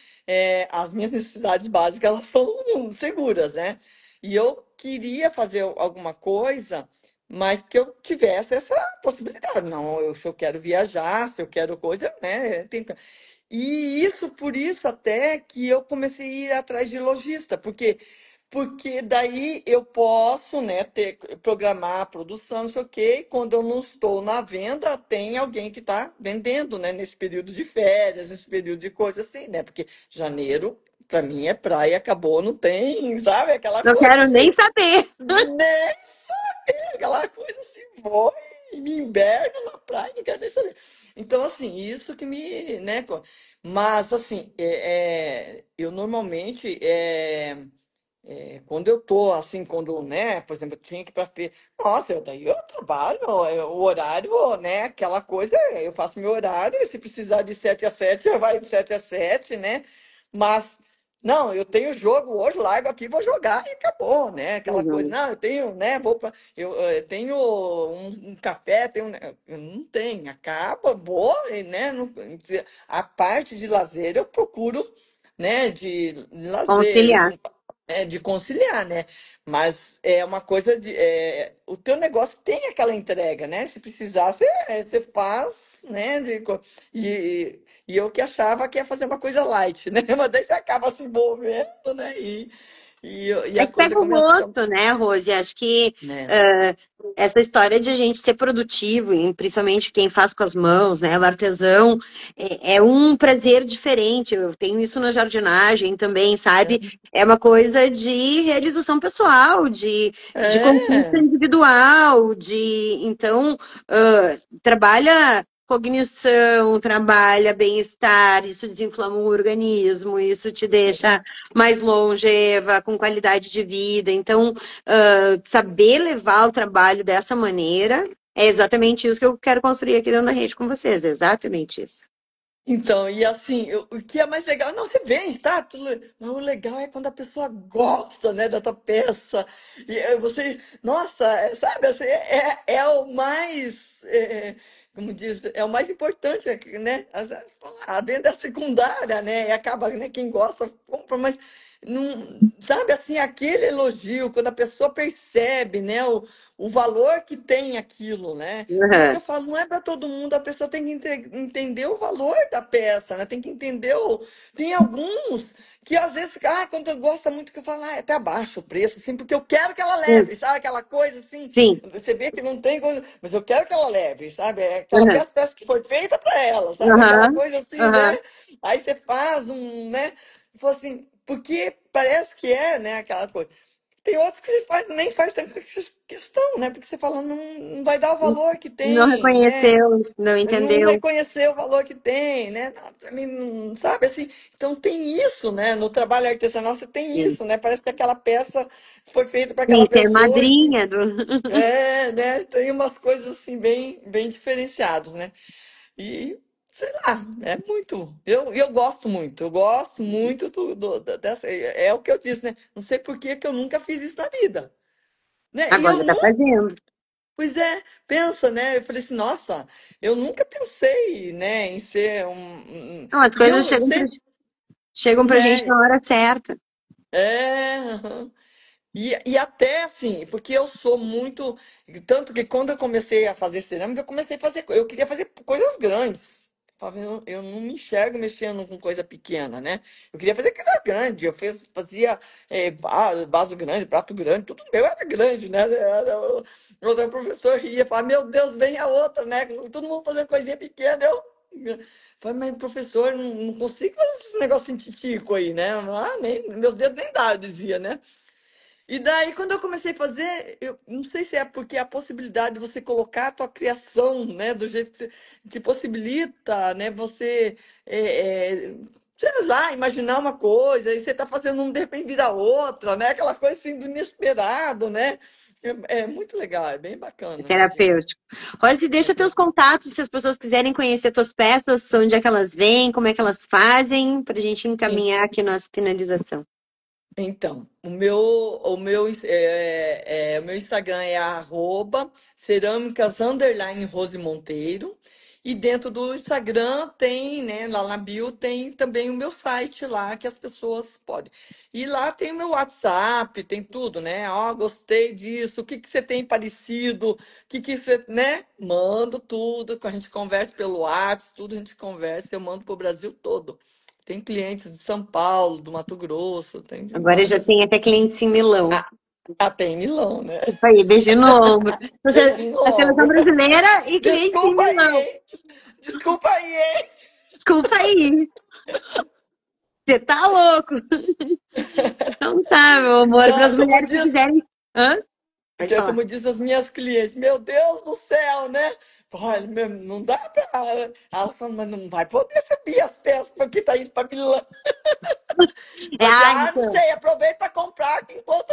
as minhas necessidades básicas, elas são seguras, né? E eu queria fazer alguma coisa, mas que eu tivesse essa possibilidade. Não, se eu quero viajar, se eu quero coisa, né? E isso, por isso até que eu comecei a ir atrás de lojista, porque daí eu posso, né, programar a produção, não sei o quê, e quando eu não estou na venda, tem alguém que está vendendo, né, nesse período de férias, nesse período de coisa assim, né? Porque janeiro, para mim, é praia, acabou, não tem, sabe? Aquela Não coisa quero nem assim, saber. nem saber, aquela coisa assim, vou e me inverno na praia, não quero nem saber. Então, assim, isso que me, né, mas assim, eu normalmente quando eu tô assim, quando, né, por exemplo, eu tinha que ir pra feira, nossa, daí eu trabalho, o horário, né, aquela coisa, eu faço meu horário, se precisar de 7 às 7, vai de 7 às 7, né? Mas, não, eu tenho jogo hoje, largo aqui, vou jogar e acabou, né? Aquela coisa, Uhum. não, eu tenho, né, tenho um café, tenho, eu não tenho, acaba, vou, né? A parte de lazer eu procuro, né, de lazer, Conciliar. de conciliar, né? Mas é uma coisa o teu negócio tem aquela entrega, né? Se precisar, você faz, né? E eu que achava que ia fazer uma coisa light, né? Mas daí você acaba se envolvendo, né? E É a que coisa pega o começa a ficar, gosto, né, Rose? Acho que né? essa história de a gente ser produtivo, e principalmente quem faz com as mãos, né, o artesão, é um prazer diferente. Eu tenho isso na jardinagem também, sabe? É uma coisa de realização pessoal, de conquista É. individual, então, trabalha cognição, trabalha bem-estar, isso desinflama o organismo, isso te deixa mais longeva, com qualidade de vida. Então, saber levar o trabalho dessa maneira é exatamente isso que eu quero construir aqui dentro da rede com vocês. É exatamente isso. Então, e assim, o que é mais legal, não, você vende, tá? Mas o legal é quando a pessoa gosta, né, da tua peça. E você, nossa, sabe, assim, é o mais, como diz, é o mais importante, né? Às vezes, a venda é secundária, né? E acaba, né, quem gosta compra, mas não, sabe, assim, aquele elogio, quando a pessoa percebe, né, o valor que tem aquilo, né? Por isso que Uhum. eu falo, não é para todo mundo, a pessoa tem que entender o valor da peça, né? Tem que entender Tem alguns que às vezes, quando eu gosto muito, que eu falo, é até abaixo o preço, assim, porque eu quero que ela Sim, leve, sabe? Aquela coisa assim, sim. você vê que não tem coisa, mas eu quero que ela leve, sabe? É aquela Uhum. peça que foi feita para ela, sabe? Aquela Uhum. coisa assim, Uhum. né? Aí você faz né? Fala assim, porque parece que né? Aquela coisa. Tem outros que nem faz tanta questão, né? Porque você fala, não vai dar o valor que Não tem, né? reconheceu, não Não entendeu. reconhecer o valor que tem, né? Não, pra mim, não, sabe assim? Então tem isso, né? No trabalho artesanal você tem Sim, isso, né? Parece que aquela peça foi feita para aquela sim, ser pessoa madrinha do. né? Tem umas coisas assim bem diferenciadas, né? E sei lá, é muito. Eu gosto muito dessa. É o que eu disse, né? Não sei por que que eu nunca fiz isso na vida, né? E eu Agora tá nunca. fazendo. Pois é, pensa, né? Eu falei assim, nossa, eu nunca pensei, né, em ser Não, as E coisas eu sempre, chegam pra gente né? na hora certa. Aham. E até assim, porque eu sou muito. Tanto que quando eu comecei a fazer cerâmica, eu comecei a fazer. Eu queria fazer coisas grandes. Eu não me enxergo mexendo com coisa pequena, né? Eu queria fazer coisa grande. Fazia vaso grande, prato grande, tudo meu era grande, né? Outra professora ria, falava, meu Deus, vem a outra, né? Todo mundo fazendo coisinha pequena. Eu falei, mas professor, não consigo fazer esse negócio titico aí, né? Meus dedos nem dá, eu dizia, né? E daí, quando eu comecei a fazer, eu não sei se é porque a possibilidade de você colocar a tua criação, né, do jeito que possibilita, né, você, sei lá, imaginar uma coisa, e você tá fazendo um, de repente vira outra, né, aquela coisa assim do inesperado, né, é muito legal, é bem É bacana, né, terapêutico. Rose, deixa teus contatos se as pessoas quiserem conhecer tuas peças, onde é que elas vêm, como é que elas fazem, pra gente encaminhar aqui nossa finalização. Então, o meu Instagram é cerâmicas Rose Monteiro. E dentro do Instagram tem, né, lá na bio tem também o meu site lá que as pessoas podem. E lá tem o meu WhatsApp, tem tudo, né? Ó, gostei disso, o que que você tem parecido, o que que você, né? Mando tudo, a gente conversa pelo WhatsApp, tudo a gente conversa, eu mando para o Brasil todo. Tem clientes de São Paulo, do Mato Grosso, tem de Agora já tem várias. até clientes em Milão. Ah, até em Milão, né? Isso aí, beijo no ombro. Beijo no A seleção ombro. brasileira e clientes em Desculpa aí, Milão. hein? Desculpa aí, hein? Desculpa aí. Você tá louco. Então tá, meu amor. Para Não, as como mulheres que diz, quiserem. Hã? que Pode é falar. como diz as minhas clientes, meu Deus do céu, né? Olha, não dá pra. Ela falou, mas não vai poder subir as peças porque tá indo pra Milão. É, Falei assim, não então. sei, aproveita para comprar enquanto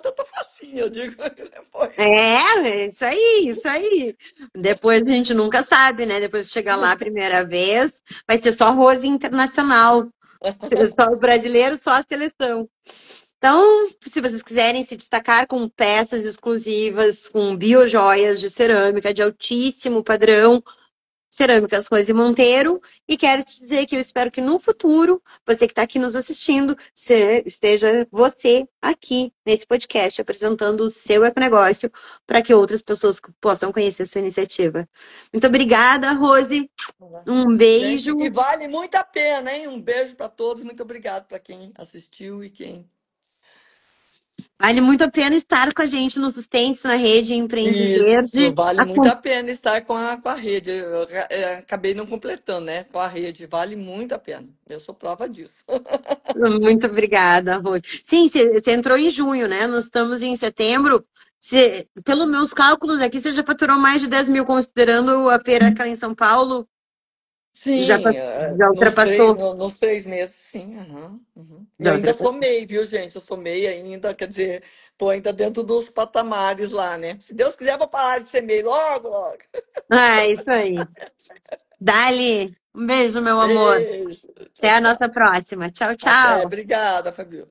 eu tô facinho, eu digo depois. É, isso aí, isso aí. Depois a gente nunca sabe, né? Depois de chegar lá a primeira vez, vai ser só Rose Internacional. Só o brasileiro, só a seleção. Então, se vocês quiserem se destacar com peças exclusivas, com biojoias de cerâmica de altíssimo padrão, Cerâmicas Rose Monteiro, e quero te dizer que eu espero que no futuro, você que está aqui nos assistindo, esteja você aqui nesse podcast apresentando o seu econegócio para que outras pessoas possam conhecer a sua iniciativa. Muito obrigada, Rose. Um Gente, e beijo. vale muito a pena, hein? Um beijo para todos, muito obrigado para quem assistiu e quem. Vale muito a pena estar com a gente nos Sustentes na rede Empreende Isso, Verde. vale muito a pena estar com a rede. Eu acabei não completando, né? Com a rede, vale muito a pena. Eu sou prova disso. Muito obrigada, Rose. Sim, você entrou em junho, né? Nós estamos em setembro. Pelos meus cálculos aqui, você já faturou mais de 10 mil, considerando a feira aquela em São Paulo. Já, Sim, já nos três, ultrapassou. nos 3 meses, sim. Aham, uhum. E Já ainda sou ultrapassou. MEI, viu, gente? Eu sou MEI ainda, quer dizer, tô ainda dentro dos patamares lá, né? Se Deus quiser, eu vou parar de ser MEI logo, logo. Ah, é isso aí. Dali, um beijo, meu amor. Beijo. Tchau, Até a tchau. nossa próxima. Tchau, Até, tchau. obrigada, Fabio.